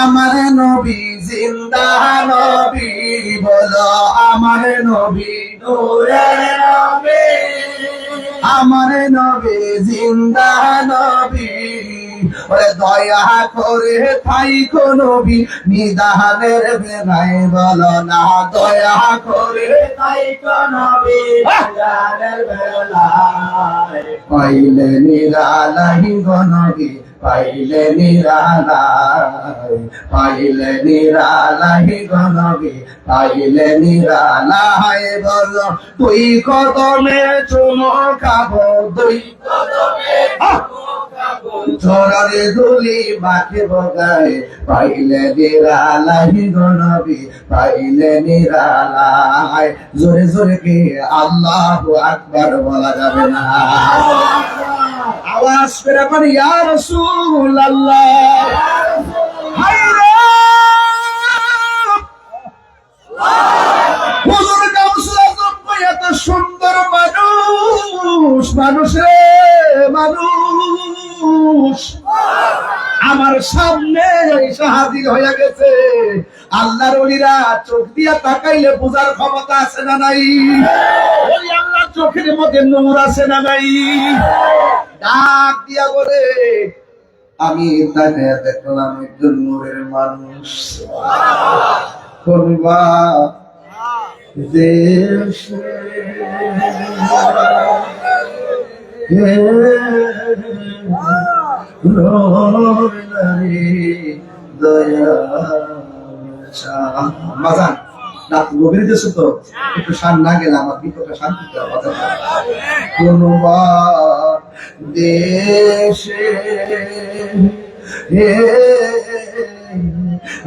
আমার নবী জিন্দা নবী, বলো আমার নবী নূরের নবী, আমার নবী জিন্দা নবী, ওরে দয়া করে থাই গো নবী নিদানের বেলায়, বলো না দয়া করে থাই গো নবী নিদানের বেলায়, পাইলে নিরালাই গো নবী, পাইলে নিরালাই, পাইলে নিরালাই গো নবী, পাইলে নিরালাই। বলো তুই কদমে চুমো খাবো, তুই কদমে চরণে ধুলি মাকে বগাই, পাইলে নিরালাই গো নবী, পাইলে নিরালাই। জোরে জোরে কি আল্লাহু আকবার বলা যাবে না? আওয়াজ করে বলি ইয়া রাসূলুল্লাহ, হায়রে হুজুর গাউসুল আজম এত সুন্দর মানুষ, মানুষে মানুষ আমার সামনে এসে হাজির হয়ে গেছে। আল্লাহর ওলিরা চোখ দিয়া তাকাইলে বোঝার ক্ষমতা আছে না নাই? ওই আল্লাহর চোখের মধ্যে নূর আছে না নাই? ডাক দিয়া বলে আমি তাকে দেখলাম একজন নূরের মানুষ। কোনবা দেশে রাত গভীর দেশে তো একটু শান না গেলে আমার ভিতরটা শান্তিতে কথা কোন দেশে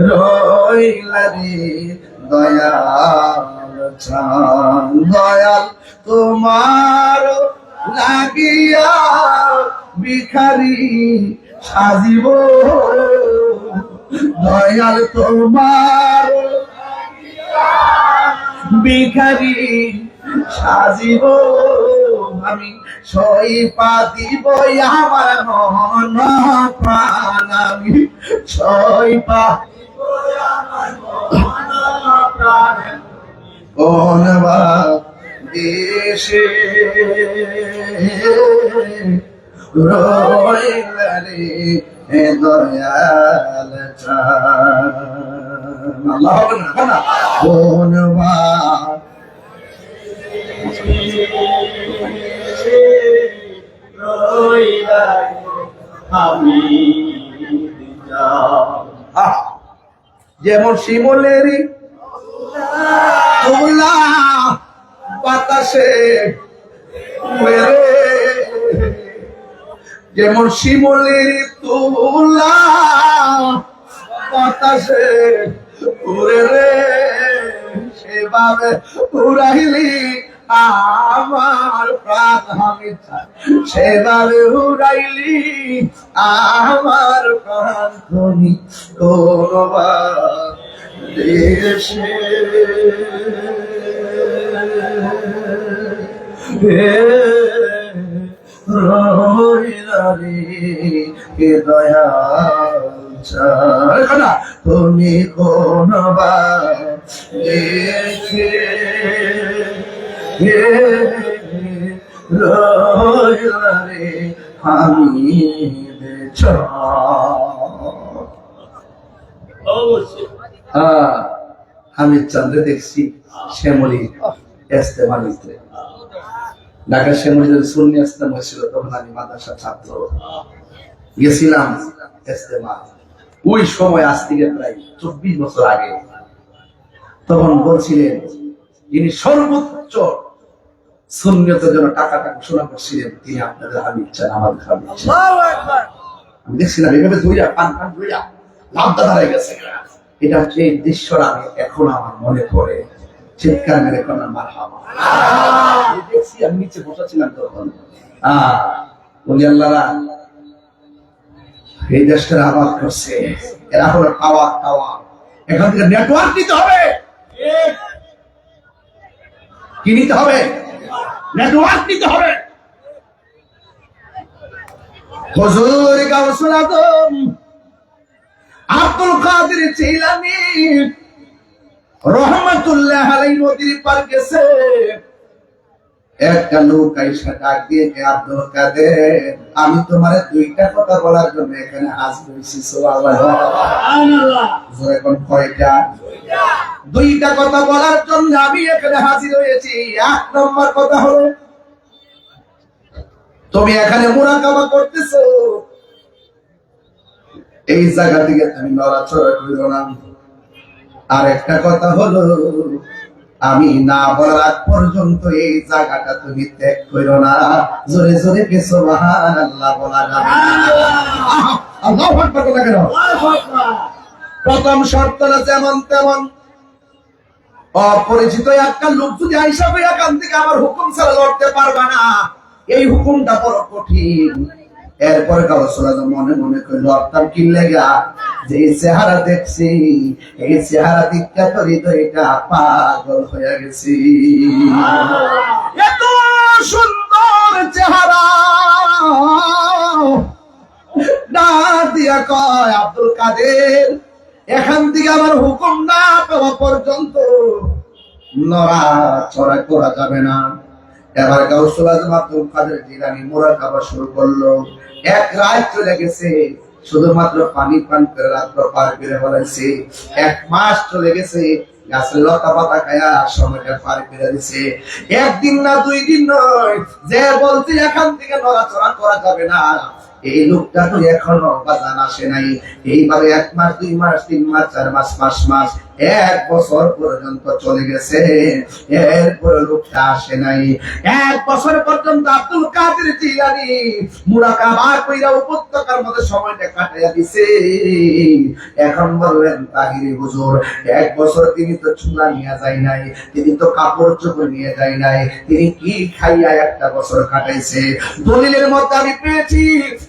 রইলারি দয়াল চান দয়াল তোমার লাগিয়া ভিখারি সাজিব দয়াল তোমার ভিখারি সাজিব আমি সইপা দিব আমার মন প্রাণ আমি সইপা কোন দেশে রইলারে দয়াল চান আল্লাহ না কোন যেমন শিমলের তুলা বাতাসে যেমন শিমলের তুলা বাতাসে উড়ে রে সেভাবে উড়াইলি আমার প্রাণ আমি সেভাবে উড়াইলি আমার প্রাণ তুমি দেশে কে দয়া তুমি কোন দেশে রইলারে আমি আমি চন্দ্রে দেখছি শ্যামলী ইস্তেমালিতে ঢাকা শ্যামলী যদি সুন্নি ইস্তেমা ছিল তখন আমি মাদ্রাসা ছাত্র গেছিলাম ইস্তেমা ওই সময় আজ থেকে প্রায় 24 বছর আগে তখন বলছিলেন যিনি সর্বোচ্চ সুন্নিয়তের জন্য টাকাটা ঘোষণা করছিলেন তিনি আপনাদের হাবিব চান আমাদের হাবিব চান আমি দেখছিলাম এভাবে ধুইয়া পান ধুইয়া লাভটা দাঁড়ায় গেছে এটা হচ্ছে এই দৃশ্যটা আমি এখন আমার মনে পড়ে চিৎকার মেরে কন্যা মারহাবা দেখছি আমি নিচে বসেছিলাম তখন আল্লাহরা এই দেশটা আবাদ করছে এরা হলো খাওয়া খাওয়া এখান থেকে নেটওয়ার্ক নিতে হবে কি নিতে হবে নেটওয়ার্ক নিতে হবে হুজুর গাউসুল আজম আব্দুল কাদের জিলানী রহমাতুল্লাহ আলাইহি নদীর পার গেছে একটা লোক আইসা ডাক দিয়ে আব্দুল কাদের আমি তোমার দুইটা কথা বলার জন্য এখানে হাজির হয়েছি সুবহানাল্লাহ এখন কয়টা দুইটা কথা বলার জন্য আমি এখানে হাজির হয়েছি এক নম্বর কথা হলো তুমি এখানে মুরাকাবা করতেছো এই জায়গা থেকে তুমি নড়াচড়া করো না আর একটা কথা হলো আমি না বলার আগ পর্যন্ত এই জায়গাটা তুমি ত্যাগ করো না জোরে জোরে কে সুবহানাল্লাহ বলা যাবে না আল্লাহু আকবার বলা কেন প্রথম শর্ত না যেমন তেমন অপরিচিত একটা লোক যদি আইসা হয়ে এখান থেকে আমার হুকুম ছাড়া লড়তে পারবে না এই হুকুমটা বড় কঠিন এরপরে কাউসার মনে মনে করে লড়তাম কি লেগা যে চেহারা দেখছি এই চেহারা দিকটা তো হৃদয়টা পাগল হয়ে গেছি এত সুন্দর চেহারা ডাক দিয়া কয় আব্দুল কাদের এখান থেকে আমার হুকুম না পাওয়া পর্যন্ত নড়াচড়া করা যাবে না এবার গাউসুল আজম আব্দুল কাদের জিলানী মুরাকাবা শুরু করলো এক রাত চলে গেছে শুধুমাত্র পানি পান করে রাত্র পার করে বলেছে এক মাস চলে গেছে গাছের লতা পাতা খায়া সময়টা পার করে দিছে একদিন না দুই দিন নয় যে বলতে এখান থেকে নড়াচড়া করা যাবে না এই লোকটা তো এখনো বাজান আসে নাই এইভাবে 1 মাস 2 মাস 3 মাস 4 মাস 5 মাস 1 বছর পর্যন্ত চলে গেছে, এরপরে লোকটা আসে নাই। 1 বছর পর্যন্ত আব্দুল কাদের জিলানী মুরাকাবা কইরা উপত্যকার মধ্যে সময়টা কাটাইয়া দিছে। এখন বললেন তাহিরি হুজুর, 1 বছর তিনি তো চুলা নিয়ে যায় নাই, তিনি তো কাপড় চোপড় নিয়ে যায় নাই, তিনি কি খাইয়া 1টা বছর কাটাইছে? দলিলের মধ্যে আমি পেয়েছি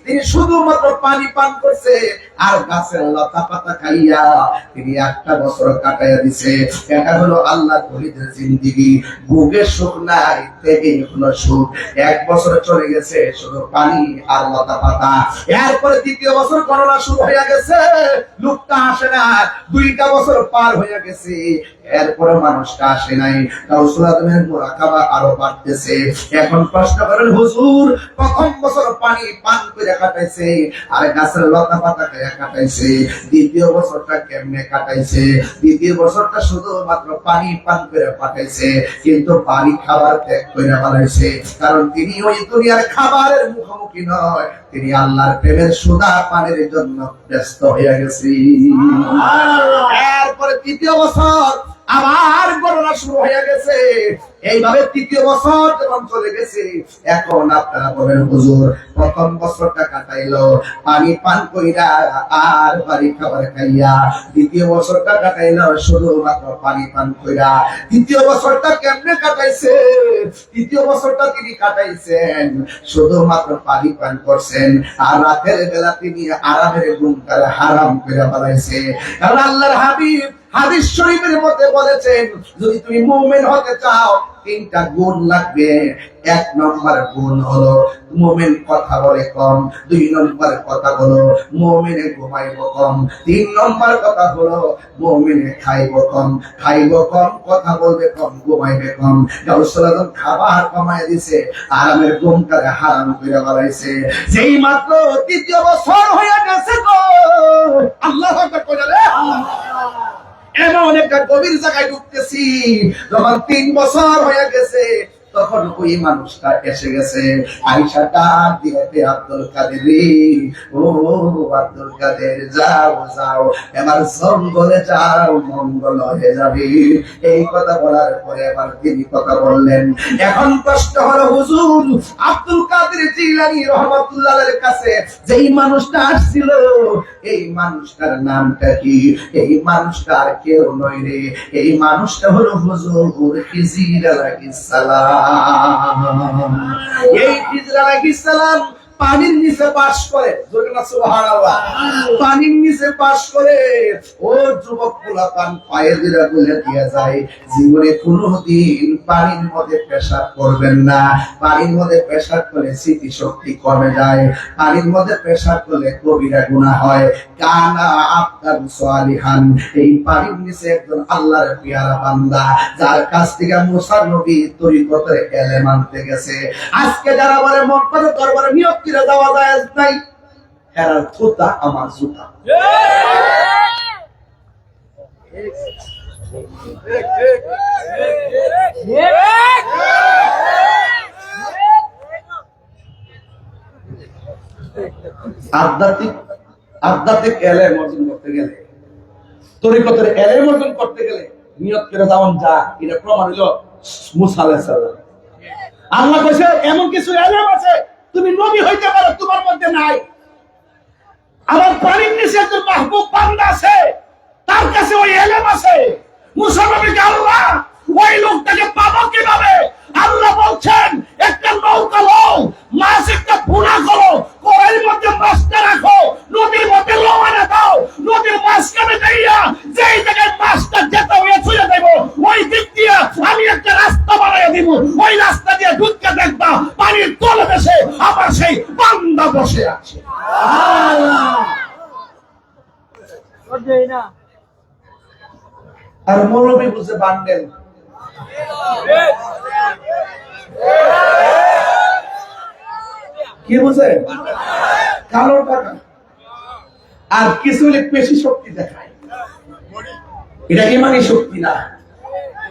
তিনি শুধুমাত্র পানি পান করছে আর গাছের লতা পাতা খাইয়া তিনি 1টা বছর কাটাইয়া দিছে। এটা হলো আল্লাহ ওলিদের জিন্দেগি। বুকের সুখ নাই, তেগে হলো সুখ। 1 বছর চলে গেছে শুধু পানি আর লতা পাতা। এরপরে 2য় বছর করোনা শুরু হয়ে গেছে, লোকটা আসে না। 2টা বছর পার হয়ে গেছে, এরপরে মানুষটা আসে নাই। রাসূল আদমের মুরাকাবা আরো বাড়তেছে। এখন প্রশ্ন করেন হুজুর, প্রথম বছর পানি পান করে কাটাইছে আর গাছের লতা পাতা খেয়ে কাটাইছে, 2য় বছরটা কেমনে কাটাইছে? 2য় বছরটা শুধুমাত্র পানি পান করে কাটাইছে, কিন্তু বাড়ি খাবার ত্যাগ করে বানাইছে। কারণ তিনি ওই দুনিয়ার খাবারের মুখোমুখি নয়, তিনি আল্লাহর প্রেমের সুধা পানের জন্য ব্যস্ত হয়ে গেছে। এরপরে 3য় বছর আবার গণনা শুরু হয়ে গেছে। এইভাবে 3য় বছর যখন চলে গেছে, এখন আপনারা বলেন হুজুর, প্রথম বছরটা কাটাইলো পানি পান কইরা আর বাড়ি খাবার খাইয়া, 2য় বছরটা কাটাইলো শুধুমাত্র পানি পান কইরা। 3য় বছরটা কেমনে কাটাইছে? 3য় বছরটা তিনি কাটাইছেন শুধুমাত্র পানি পান করছেন, আর রাতের বেলা তিনি আরামের ঘুমটা হারাম কইরা বানাইছে। কারণ আল্লাহর হাবিব হাদিস শরীফের মধ্যে বলেছেন, যদি তুমি মুমিন হতে চাও 3টা গুণ লাগবে। 1 নম্বর গুণ হলো মুমিন কথা বলে কম, 2 নম্বর কথা হলো মুমিনে ঘুমাইব কম, 3 নম্বর কথা হলো মুমিনে খাইব কম। খাইব কম, কথা বলবে কম, ঘুমাইবে কম। রাসূল খাবার কমায় দিছে, আরামের ঘুমটাকে হারাম করে বানাইছে। যেই মাত্র 3য় বছর হয়ে গেছে গো, আল্লাহু আকবার কইলে এমন একটা গভীর জায়গায় ঢুকতেছি, যখন 3 বছর হয়ে গেছে তখন ওই মানুষটা এসে গেছে। আয়েশা ডাক দিয়ে, আব্দুল কাদের রে, ও আব্দুল কাদের, যাও যাও, এবার জঙ্গলে যাও, মঙ্গল হয়ে যাবে। এই কথা বলার পরে আবার তিনি কথা বললেন। এখন প্রশ্ন হলো হুজুর, আব্দুল কাদের জিলানী রাহমাতুল্লাহর কাছে যেই মানুষটা আসছিল, এই মানুষটার নামটা কি? এই মানুষটা আর কেউ নয় রে, এই মানুষটা হলো হুজুর খিজির আলাইহিস সালাম। এই খিজির আলাইহিস সালাম পানির নিচে বাস করে, সুবহানাল্লাহ, পানির নিচে বাস করে। ও যুবক পোলাপান পায়ে দিরা বলে দিয়ে যায়, জীবনে কোনোদিন পানির মধ্যে পেশাব করবেন না। পানির মধ্যে পেশাব করলে স্মৃতি শক্তি কমে যায়, পানির মধ্যে পেশাব করলে কবিরা গুনাহ হয়। কানা আবদান সালিহান, এই পানির নিচে একজন আল্লাহর পেয়ারা বান্দা, যার কাছ থেকে মুসা নবী তরিকতের ইলম আনতে গেছে। আজকে যারা বলে মক্কার দরবারে নিয়ত করে যাওয়া যায় নাই, এরা জুতা আমার জুতা। আধ্যাত্মিক ইলম অর্জন করতে গেলে, তরিকতের ইলম অর্জন করতে গেলে নিয়ত করে যাওয়ান যা, এটা প্রমাণ হলো মুসা আলাইহিস সালাম। আল্লাহ কইছে এমন কিছু ইলম আছে তুমি নবী হইতে পারো, তোমার মধ্যে নাই। আমার পানির নিচে একজন মাহবুব বান্দা আছে, তার কাছে ওই ইলম আছে। মুসা নবীকে আল্লাহ ওই লোকটাকে পাবো কিভাবে? আল্লাহ বলছেন একটা নৌকা লও, মাছ একটা ভুনা করো, কড়াইয়ের মধ্যে মাছটা রাখো, নদীর মধ্যে রওনা দাও, নদীর মাঝখানে যাইয়া যেই জায়গায় মাছটা যেতে হয়ে চলে যাবো, ওই দিক দিয়ে আমি একটা রাস্তা বানাইয়া দিব। ওই রাস্তা দিয়ে ঢুকে দেখবা পানির তলে দেশে আবার সেই বান্দা বসে আছে। আর মৌলবী বুঝে বান্ডেল, কি বুঝে? কালো টাকা। আর কিছু পেশি শক্তি দেখায়, এটা ইমানি শক্তি না,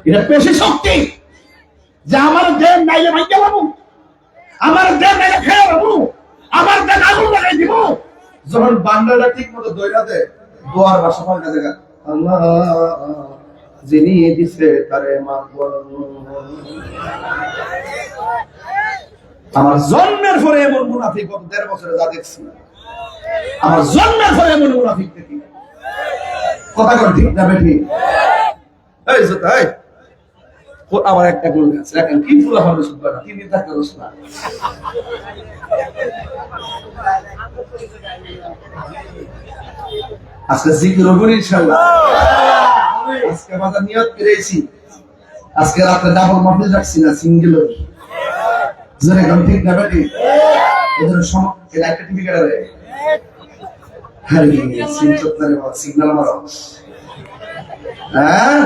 এটা পেশি শক্তি। যে আমার দেহ নাইলে ভাইকে পাবো, আমার দেহ নাইলে খেয়ে পাবো, আমার দেহ আগুন লাগাই দিব। যখন বান্ডাটা ঠিক মতো দৈরা দেয়, দোয়ার বাসা পাল্টা দেখা আল্লাহ যিনি দিছে তারে মাফ আমার জন্মের পরে এমন মুনাফিক ১.৫ বছরে যা দেখছি আমার জন্মের পরে এমন মুনাফিক দেখি কথা কর ঠিক না বেঠি এই জোতা এই আবার একটা গোল আছে এখন কি ফুলা হবে শুনবা না 3 দিন থাকতে দোষ না আজকে জিকির হবে ইনশাআল্লাহ আজকে বাজার নিয়ত করেছি আজকে রাতে ডাবল মাহফিল রাখছি না সিঙ্গেল জোরে গান ঠিক না বেটি এদের সমস্ত একটা টিভি কাটে হ্যাঁ সিগন্যাল মারো হ্যাঁ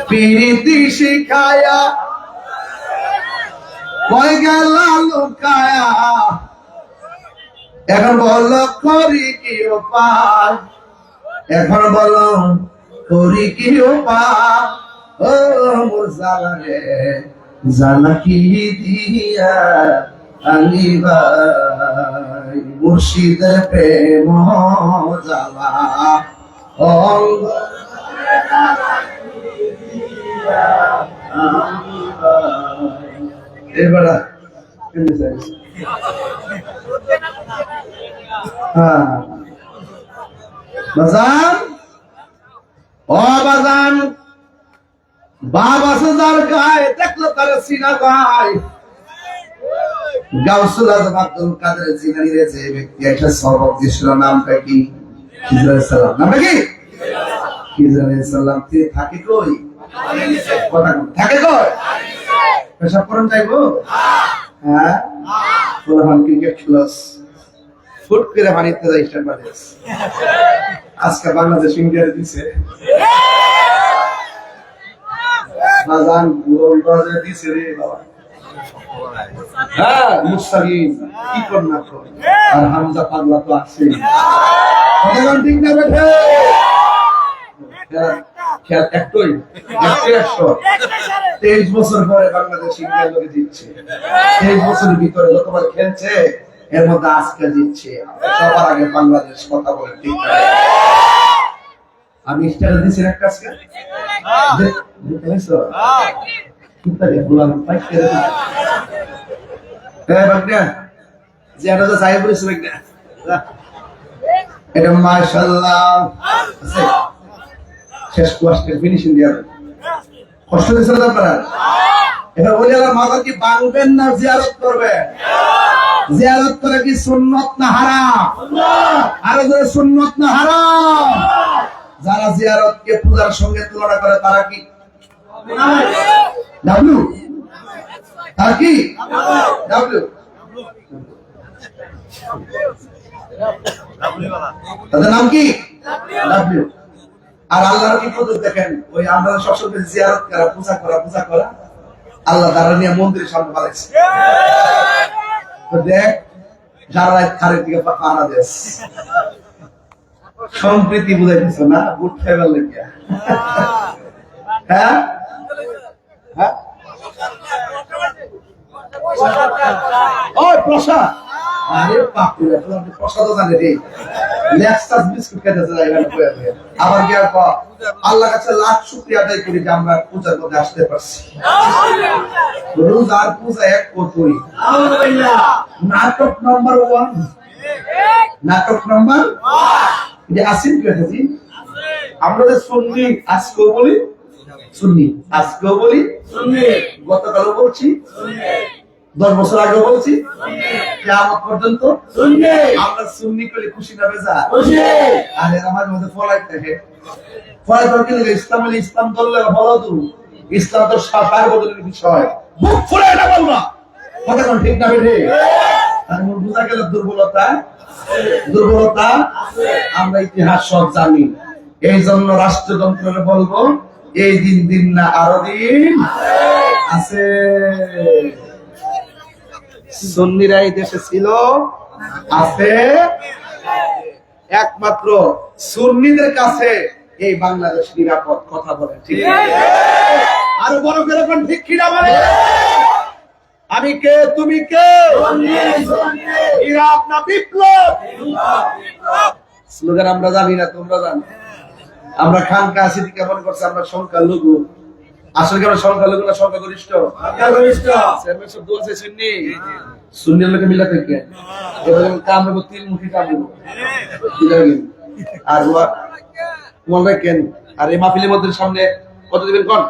প্রীতি শিখায়া কই গেল লুকায়া এখন বল করি কি উপায় এখন বল করি কি উপায় ও মোর জালা রে জানা কি দিয়া আলিবাই মুর্শিদের প্রেম জালা অঙ্গ এবারে কেমনে যাইস হ্যাঁ বাজান ও বাজান বাবা সুজার গায় দেখলো তার সিনা গায় গাউসুল আজম আব্দুল কাদের জিলানী রে যে ব্যক্তি একটা সবক দিছিল নামটা কি খিজর আলাইহিস সালাম নামটা কি খিজর আলাইহিস সালাম তে থাকে কই কথা থাকে কই পেশাব করন যাইবো হ্যাঁ ফুলহান ক্রিকেট খেলস ফুট করে পানিতে যাই স্টার্ট বাজেস আজকে বাংলাদেশ ইন্ডিয়ারে দিছে বাজান গোল বাজে দিছে রে বাবা হ্যাঁ মুস্তাকিম কি করনা তো আর হামজা পাগলা তো আছে কতজন ঠিক না বেঠে খেল একটাই 23 বছর পরে বাংলাদেশ ইন্ডিয়ার লোকে জিতছে 23 বছরের ভিতরে যতবার খেলছে এর মধ্যে আজকে জিতছে সবার আগে বাংলাদেশ কথা বলে ঠিক না আমি স্টার দিছি একটা আজকে দেখছো কিতা রে বুলাম পাইছ করে এ বাগনা যে আটা তো সাহেবুর সুবেক না এটা মাশাআল্লাহ আছে শেষ কোয়াস্টের ফিনিশিং দিয়া কষ্ট দিছিল না আপনারা এবার বলি আল্লাহ মাজার কি ভাঙবেন না জিয়ারত করবেন জিয়ারত করে কি সুন্নাত না হারাম সুন্নাত আর যারা সুন্নাত না হারাম যারা জিয়ারতকে পূজার সঙ্গে তুলনা করে তারা কি ডাব্লু তারা কি ডাব্লু তাদের নাম কি ডাব্লু আর আল্লাহর কি পদ্ধতি দেখেন ওই আমরা সবসময় জিয়ারত করা পূজা করা আল্লাহ তারা নিয়ে মন্দিরের সামনে বানাইছে তো দেখ যারা খারের দিকে পাহারা দেশ সম্প্রীতি বুঝাইতেছে না বুট খাইবার লেগে হ্যাঁ হ্যাঁ ওই প্রসাদ আরে বাপুরে আপনি প্রসাদও জানে রে লেক্সাস বিস্কুট খেতেছে এখানে কয়ে দিয়ে আবার কি আর আল্লাহর কাছে লাখ শুকরিয়া আদায় করি যে আমরা পূজার মধ্যে আসতে পারছি রোজ আর পূজা এক করি নাটক নাম্বার 1 নাটক নাম্বার 1 এটা আসিন কেজি আমরা যে সুন্নি আজকেও বলি সুন্নি আজকেও বলি সুন্নি গতকালও বলছি সুন্নি 10 বছর আগে বলছি কিয়ামত পর্যন্ত সুন্নি আমরা সুন্নি করে খুশি না বেজা খুশি আর আমার মধ্যে ফলাই থাকে ফলাই তো কি লাগে ইসলাম দললে ভালো তো ইসলাম তো সাফার বদলের বিষয় মুখ ফুলে না বলবা কথা কোন ঠিক না বেঠে আর মন বুঝা গেল দুর্বলতা আমরা ইতিহাস সব জানি এই জন্য রাষ্ট্রযন্ত্রের বলবো এই দিন না আরো দিন আছে সুন্নিরা এই দেশে ছিল আছে একমাত্র সুন্নিদের কাছে এই বাংলাদেশ নিরাপদ কথা বলে ঠিক আরো বড় করে কোন ঠিক কিনা বলে আমি কে, তুমি কে? ইরাক না বিপ্লব? স্লোগান আমরা জানি না, তোমরা জানো। আমরা খানকা সিটি কেমন করছে, আমরা সংখ্যালঘু। আসলে কি আমরা সংখ্যালঘু না সংখ্যাগরিষ্ঠ? সুন্নি লোকে মিলাতে কে এবার কামড়ে তিন মুখী কামড় আর মনে রাখেন। আর এই মাহফিলের মধ্যে সামনে কত দিবেন কোন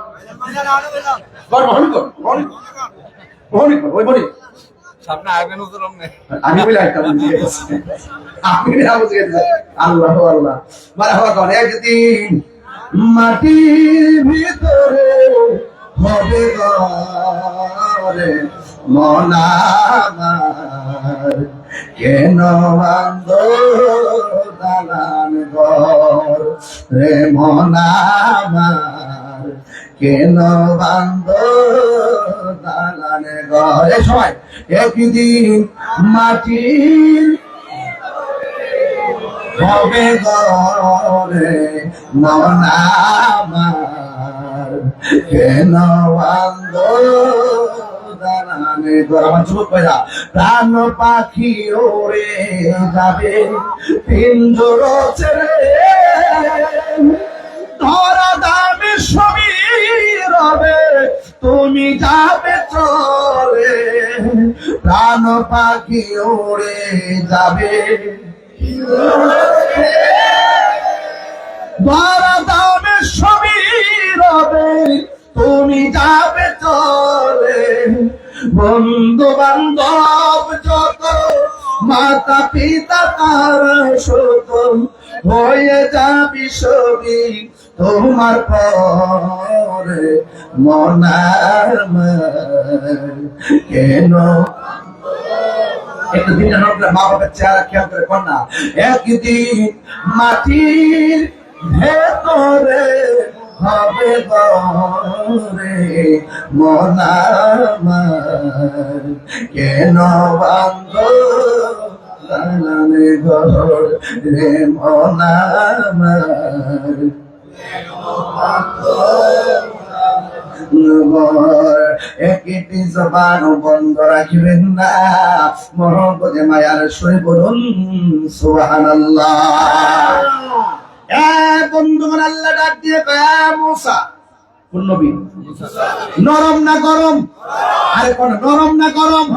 ওই বলি সামনে আসবেন আমি বলে একটা আল্লাহ আল্লাহ মানে হওয়া কন একদিন মাটির ভিতরে হবে ঘরে মনামার কেন বান্ধ দালান ঘর রে মনামার কেন বান্ধ দালান ঘর। এই সময় একদিন মাটির হবে ঘরে মনামার কেন বান্ধ দালান ঘর। আমার যুবক ভাইরা, প্রাণ পাখি ওরে যাবে পিঞ্জর ছেড়ে ধরা দামে সবই রবে তুমি যাবে চলে। প্রাণ পাখি ওরে যাবে ধরা দামে সবই রবে তুমি যাবে চলে। বন্ধু বান্ধব যত মাতা পিতা তারা শত হয়ে যাবি সবই তোমার পরে মনার কেন একটা দিন মা বাবার চেহারা খেয়াল করে কন্যা একদিন মাটির ভেতরে হবে ঘরে মনার কেন বান্ধ দালানে ঘর রে মনার একটি জবান বন্ধ রাখবেন না, মহব্বতে মায়ার সরে বলুন সুবহানাল্লাহ। বন্ধুগণ, আল্লাহ ডাক দিয়ে কয় মুসা, কোন নবী? নরম না গরম? আরে কোন নরম না গরম?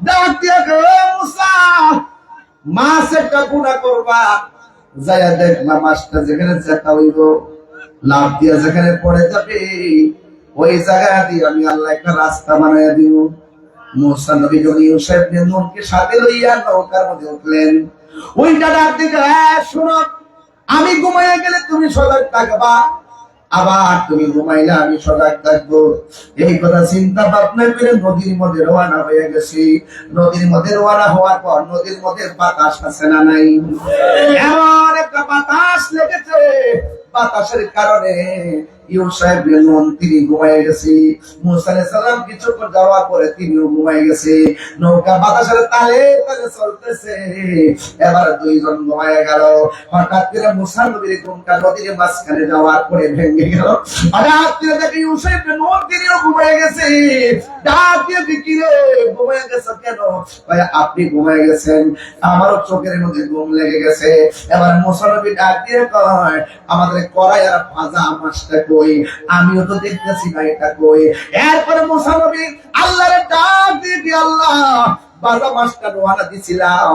ডাক দিয়ে কয় মুসা, মাছ একটা গুনাহ করবা, যায়া দেখবা মাছটা যেখানে যেটা হইব লাভ দিয়া যেখানে পড়ে যাবে ওই জায়গা দিয়ে আমি আল্লাহ একটা রাস্তা বানাইয়া দিব। মুসা নবী যখন ইউসুফ ইবনে নূনকে সাথে লইয়া নৌকার মধ্যে উঠলেন, ওইটা ডাক দিয়ে শোনো, আমি ঘুমাইয়া গেলে তুমি সজাগ থাকবা, আবার তুমি ঘুমাইলে আমি সজাগ থাকবো। এই কথা চিন্তা ভাবনা করে নদীর মধ্যে রওনা হয়ে গেছি। নদীর মধ্যে রওনা হওয়ার পর নদীর মধ্যে বাতাস আছে না নাই? এমন একটা বাতাস লেগেছে, বাতাসের কারণে ইউসুফ ইবনে নূন তিনি ঘুমায় গেছে। মুসা আলাইহিস সালাম কিছুক্ষণ যাওয়ার পরে তিনিও ঘুমায় গেছে। নৌকা বাতাসের তালে তালে চলতেছে, এবার দুইজন ঘুমায় গেল। হঠাৎ করে মুসা নবীর ঘুমটা নদীর মাঝখানে যাওয়ার পরে ভেঙে গেল। হঠাৎ করে দেখে ইউসুফ ইবনে নূন তিনিও ঘুমায় গেছে। ডাক দিয়ে কি রে ঘুমায় গেছে কেন? ভাই আপনি ঘুমায় গেছেন, আমারও চোখের মধ্যে ঘুম লেগে গেছে। এবার মুসা নবী ডাক দিয়ে কয়, আমাদের কড়াই আর ভাজা মাছটা কই? আমিও তো দেখতেছি না এটা কই। এরপরে মুসা নবী আল্লাহরে ডাক দিয়ে, আল্লাহ বাজা মাছটা রওনা দিছিলাম,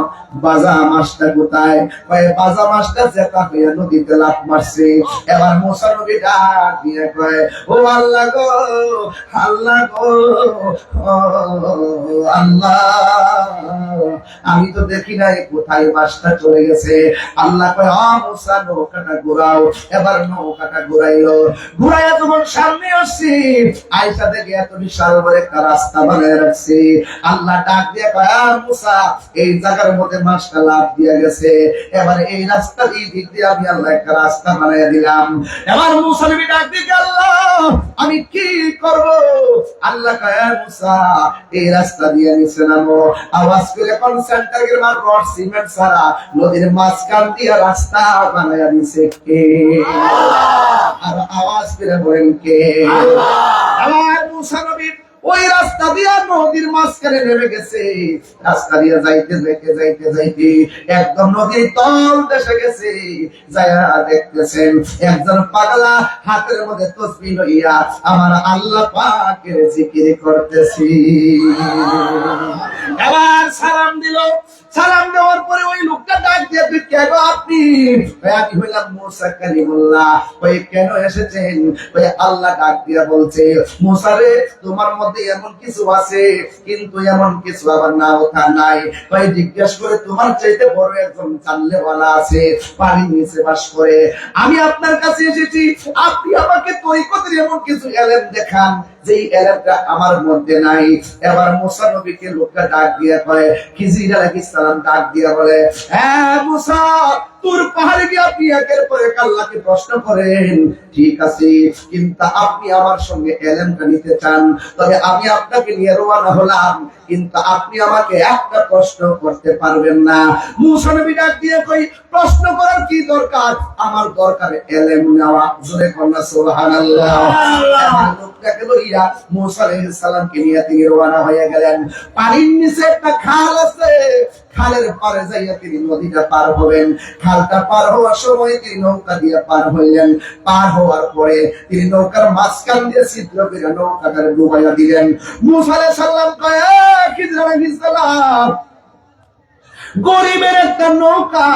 বাজা মাছটা কোথায়? কয় বাজা মাছটা যেটা হইয়া নদীতে লাফ মারছে। এবার মুসা নবী ডাক দিয়ে কয়, ও আল্লাহ গো, আল্লাহ গো, আল্লাহ আমি তো দেখি নাই কোথায় মাছটা চলে গেছে। আল্লাহ কয়, মুসা নৌকাটা ঘুরাও। এবার নৌকাটা ঘুরাইলো, ঘুরাইয়া যখন সামনে আসছি আয়েশা দেখে এত বিশাল বড় একটা রাস্তা বানিয়ে রাখছে। আল্লাহ ডাক দিয়ে মুসা, এই জায়গার মধ্যে মাছটা লাফ দিয়ে গেছে, এবার এই রাস্তা দিক দিয়ে আমি আল্লাহ একটা রাস্তা বানিয়ে দিলাম। এবার মুসা নবী ডাক দিয়ে, আল্লাহ আমি কি করব? আল্লাহ কয়, মুসা এই রাস্তা দিয়ে নিচে নামো। আওয়াজ করে কনসেন্ট্রেটের মার রড সিমেন্ট ছাড়া নদীর মাঝখান দিয়ে রাস্তা বানিয়ে দিছে কে? আর আওয়াজ করে বলেন কে? আল্লাহ। আবার মুসা নবী ওই রাস্তা দিয়া নদীর মাঝখানে নেমে গেছে। রাস্তা দিয়া যাইতে যাইতে যাইতে যাইতে একদম নদীর তল দেশে গেছে। যায়া দেখতেছেন একজন পাগলা হাতের মধ্যে তসবিহ লইয়া আমার আল্লাহ পাকের জিকির করতেছি। এবার সালাম দিল। সালাম দেওয়ার পরে ওই লোকটা ডাক দিয়ে, তুই কে গো আপনি? আমি হইলাম মুসা কালিমুল্লাহ। ওই কেন এসেছেন? ওই আল্লাহ ডাক দিয়া বলছে, মুসা রে, তোমার মধ্যে এমন কিছু আছে, কিন্তু এমন কিছু আবার নাও তা নাই। ওই জিজ্ঞেস করে তোমার চাইতে বড় একজন জানলেওয়ালা আছে, পানির নিচে বাস করে। আমি আপনার কাছে এসেছি, আপনি আমাকে তরিকতের এমন কিছু এলেম দেখান যেই এলেমটা আমার মধ্যে নাই। এবার মুসা নবীকে লোকটা ডাক দিয়া কয়, খিজির আলাইহিস সালাম ডাক দিয়া বলে, হ্যাঁ মুসা, তোর পাহাড়ে গিয়ে আপনি একের পর এক আল্লাহকে প্রশ্ন করেন, ঠিক আছে, কিন্তু আপনি আমার সঙ্গে এলেমটা নিতে চান, তবে আমি আপনাকে নিয়ে রওনা হলাম, কিন্তু আপনি আমাকে একটা প্রশ্ন করতে পারবেন না। মুসা নবী ডাক দিয়ে কই, প্রশ্ন করার কি দরকার? আমার দরকার এলেম নেওয়া। জোরে কন্যা সুবহানাল্লাহ। লোকটাকে লইয়া মুসা আলাইহিস সালামকে নিয়ে তিনি রওনা হয়ে গেলেন। পানির নিচে একটা খাল আছে, খালের পারে যাইয়া তিনি নদীটা পার হবেন। খালটা পার হওয়ার সময় তিনি নৌকা দিয়ে পার হইলেন। পার হওয়ার পরে তিনি নৌকার মাঝখান দিয়ে ছিদ্র করে নৌকাটা ডুবাইয়া দিলেন। মুসা আলাইহিস সালাম কয়, খিজির আলাইহিস সালাম, গরিবের একটা নৌকা,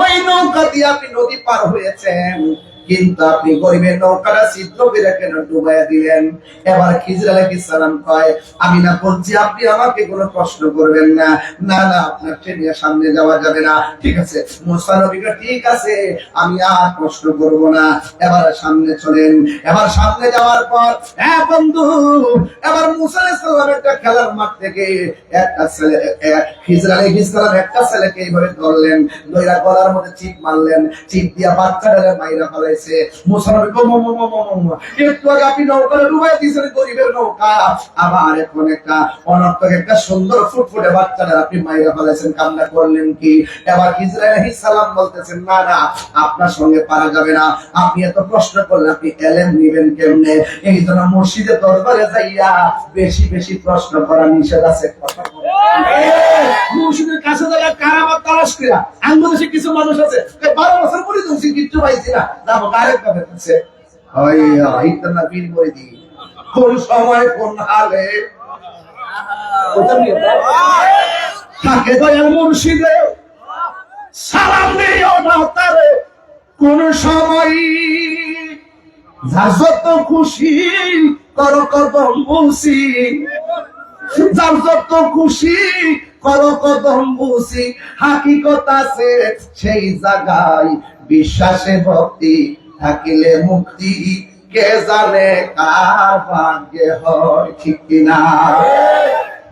ওই নৌকা দিয়ে আপনি নদী পার হয়েছেন, কিন্তু আপনি গরিবের নৌকাটা ছিদ্র করে কেন ডুবাইয়া দিলেন? এবার খিজির আলাইহিস সালাম কয়, আমি না বলছি আপনি আমাকে কোনো প্রশ্ন করবেন না, না না, আপনার ট্রেনে সামনে যাওয়া যাবে না। ঠিক আছে। মুসা নবী কয়, ঠিক আছে, আমি আর প্রশ্ন করব না, এবার সামনে চলেন। এবার সামনে যাওয়ার পর, হ্যাঁ বন্ধু, এবার মুসা আলাইহিস সালাম একটা খেলার মাঠ থেকে একটা ছেলে, খিজির আলাইহিস সালাম একটা ছেলেকে এইভাবে ধরলেন, দইরা গলার মধ্যে চিপ মারলেন, চিপ দিয়া বাচ্চাটারে মাইরা ফেলাইছে। মুসা নবী একটু আগে আপনি নৌকাটা ডুবাই দিয়েছেন, গরিবের নৌকা, আবার এখন একটা অনর্থক একটা সুন্দর ফুটফুটে বাচ্চাটা আপনি মাইরা ফেলাইছেন, কান্না করলেন কি? এবার খিজির আলাইহিস সালাম বলতেছেন, না না, আপনার সঙ্গে পারা যাবে না, আপনি এত প্রশ্ন করলে আপনি এলেম নিবেন কেমনে? এই জন্য মসজিদে দরবারে যাইয়া বেশি বেশি প্রশ্ন করা নিষেধ আছে। মসজিদের কাছে যাইয়া কারামত তালাশ করা, বাংলাদেশে কিছু মানুষ আছে 12 বছর পরে তুমি কিচ্ছু পাইছি না, যাবো আরেক কথা আছে, ইতনা পীর করে দি, কোন সময় কোন হালে থাকে দয়াল মুর্শিদে, সালাম দিও না তারে কোন সময়, যার যত খুশি করো কদম বুঝি, যার যত খুশি করো কদম বুঝি, হাকিকত আছে সেই জায়গায়, বিশ্বাসে ভক্তি থাকিলে মুক্তি, কে জানে কার ভাগ্যে হয়, ঠিক কিনা?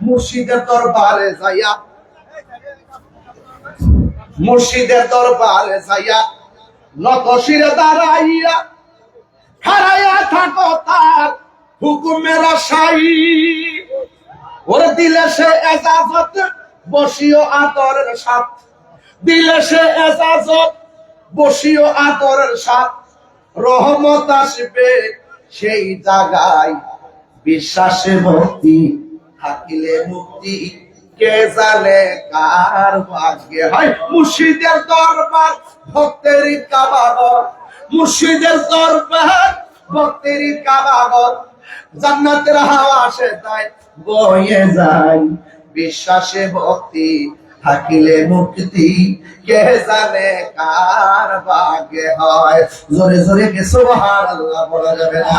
মুর্শিদের দরবারে যাইয়া, মুর্শিদের দরবারে যাইয়া নত শিরে দাঁড়াইয়া খাড়াইয়া থাকো তার হুকুমের আশাই, ওরে দিলে সে এজাজত বসিও আদরের সাথ, দিলে সে এজাজত বসিও আদরের সাথ, রহমত আসবে সেই জায়গায়, বিশ্বাসে ভক্তি থাকিলে মুক্তি, কে জানে কার ভাগ্যে হয়। মুর্শিদের দরবার ভক্তের কাবাগর, মুর্শিদের দরবার ভক্তের কাবাগর, জান্নাতের হাওয়া আসে তাই বয়ে যায়, বিশ্বাসে ভক্তি থাকিলে মুক্তি, কে জানে কার ভাগ্যে হয়। জোরে জোরে কে সুবহানাল্লাহ বলা যাবে না?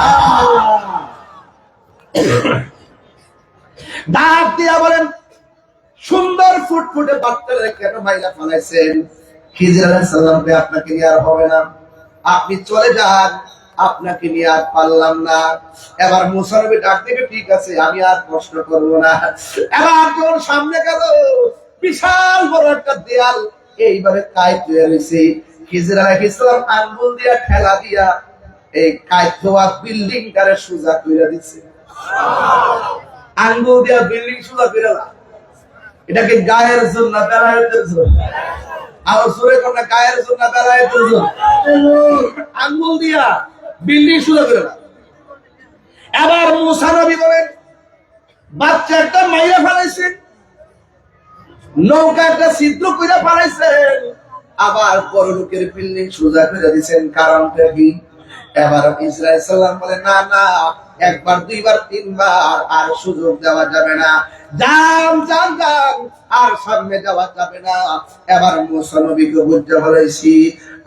ডাক দিয়া বলেন, সুন্দর ফুটফুটে বাচ্চারা কেন মাইলা ফেলাইছেন? খিজির আলাইহিস সালামকে আপনাকে নিয়ে আর হবে না, আপনি চলে যান, আপনাকে নিয়ে আর পারলাম না। এবার মুসা নবী ডাক দিবে, ঠিক আছে, আমি আর প্রশ্ন করব না। এবার যখন সামনে গেল, বিশাল বড় একটা দেয়াল এইভাবে কায়দ হয়ে রয়েছে। খিজির আলাইহিস সালাম আঙ্গুল দিয়া ঠেলা দিয়া এই কায়দ হওয়া বিল্ডিংটারে সোজা করে দিচ্ছে। আঙ্গুল দিয়া বিল্ডিং সোজা করে না, এটাকে গায়ের জন্য বেলায়েতের জন্য, আর জোরে কোন গায়ের জন্য বেলায়েতের জন্য, আঙ্গুল দিয়া বিল্ডিং সোজা করে না। এবার মুসা নবী বলেন, বাচ্চা একটা মাইরা ফেলাইছে, নৌকা একটা ছিদ্র করে ফেলাইছেন, আবার পরলোকের বিল্ডিং সোজা করে দিচ্ছেন, কারণটা কি? এবার ইসরাইল সাল্লাম বলে, না না, একবার দুইবার তিনবার আর সুযোগ দেওয়া যাবে না, যান যান যান, আর সামনে যাওয়া যাবে না। এবার মুসা নবীকে বুঝতে বলেছি,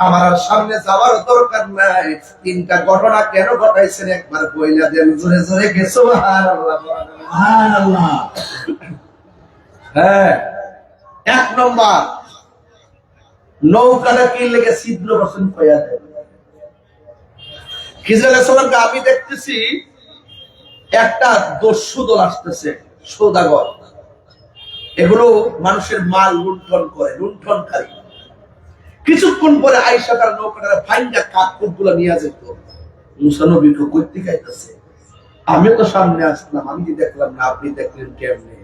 আমার আর সামনে যাওয়ার দরকার নাই। তিনটা ঘটনা কেন ঘটাইছেন একবার কইলা দেন, জোরে জোরে কে সুবহানাল্লাহ সুবহানাল্লাহ। হ্যাঁ, এক নম্বর, নৌকাটা কি লেগে ছিদ্র বসন হইয়া দেয়। খিজির আলাইহিস সালামকে আমি দেখতেছি একটা দস্যু দল আসতেছে, সওদাগর, এগুলো মানুষের মাল লুণ্ঠন করে, লুণ্ঠনকারী। কিছুক্ষণ পরে আয়েশা তার নৌকাটা ভাঙ্গা কাঠকুট গুলো নিয়ে যেত। মুসা নবীকে কইতে গাইতেছে, আমি তো সামনে আসলাম, আমি কি দেখলাম না, আপনি দেখলেন কেমনে?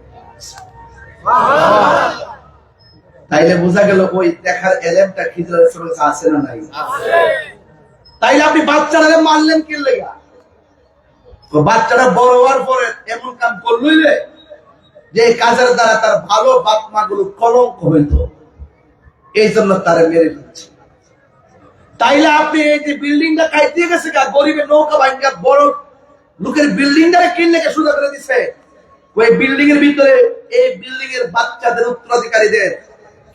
তাইলে বোঝা গেল ওই দেখার এলেমটা খিজির আলাইহিস সালামের কাছে আছে না নাই? তাইলে আপনি বাচ্চারা মারলেন কি লেগা? বাচ্চারা বড় হওয়ার পরে এমন কাম করলে যে কাজের দ্বারা তার ভালো বাপ মা গুলো কলঙ্ক হইত, এই জন্য তারা মেরে ফেলছে। তাইলে আপনি এই যে বিল্ডিংটা কাইতে গেছে, গরিবের নৌকা ভাঙ্গা বড় লোকের বিল্ডিংটা কিনলে সুযোগ করে দিছে, ওই বিল্ডিং এর ভিতরে এই বিল্ডিং এর বাচ্চাদের উত্তরাধিকারীদের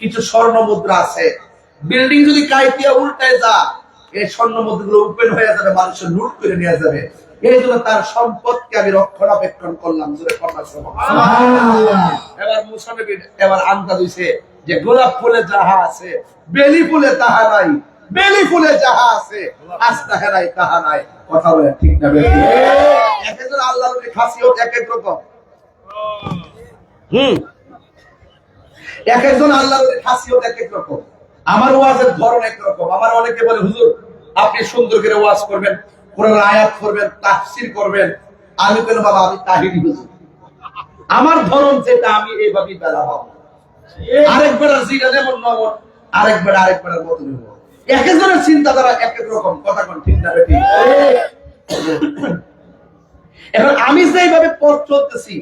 কিছু স্বর্ণ মুদ্রা আছে। বিল্ডিং যদি কাইতিয়া উল্টায় যা, এই স্বর্ণ মুদ্রাগুলো ওপেন হয়ে যাবে, মানুষের লুট করে নিয়ে যাবে। এই জন্য তার সম্পদকে আমি রক্ষণাবেক্ষণ করলাম। এবার মুসা নবী এবার আন্দাজ হইছে যে গোলাপ ফুলে যাহা আছে, বেলি ফুলে তাহা নাই, বেলি ফুলে যাহা আছে, আস্তা হেরাই তাহা নাই। কথা বলে ঠিক না বেশি? এক একজন আল্লাহর নবীর খাসিয়ত এক এক রকম। এক একজন আল্লাহর নবীর খাসিয়ত এক এক রকম। আমার ওয়াজের ধরন এক রকম। আমার অনেকে বলে, হুজুর আপনি সুন্দর করে ওয়াজ করবেন, কোরআনের আয়াত করবেন, তাফসীর করবেন। আমি বলি, বাবা আমি তাহিরি হুজুর, আমার ধরন যেটা আমি এইভাবেই বেলা পাবো। আরেকবার যেটা যেমন নমন, আরেকবার মত নেব। এক একজনের চিন্তাধারা এক এক রকম। কথা কোন ঠিক না বেঠিক? এখন আমি যেভাবে পথ চলতেছি,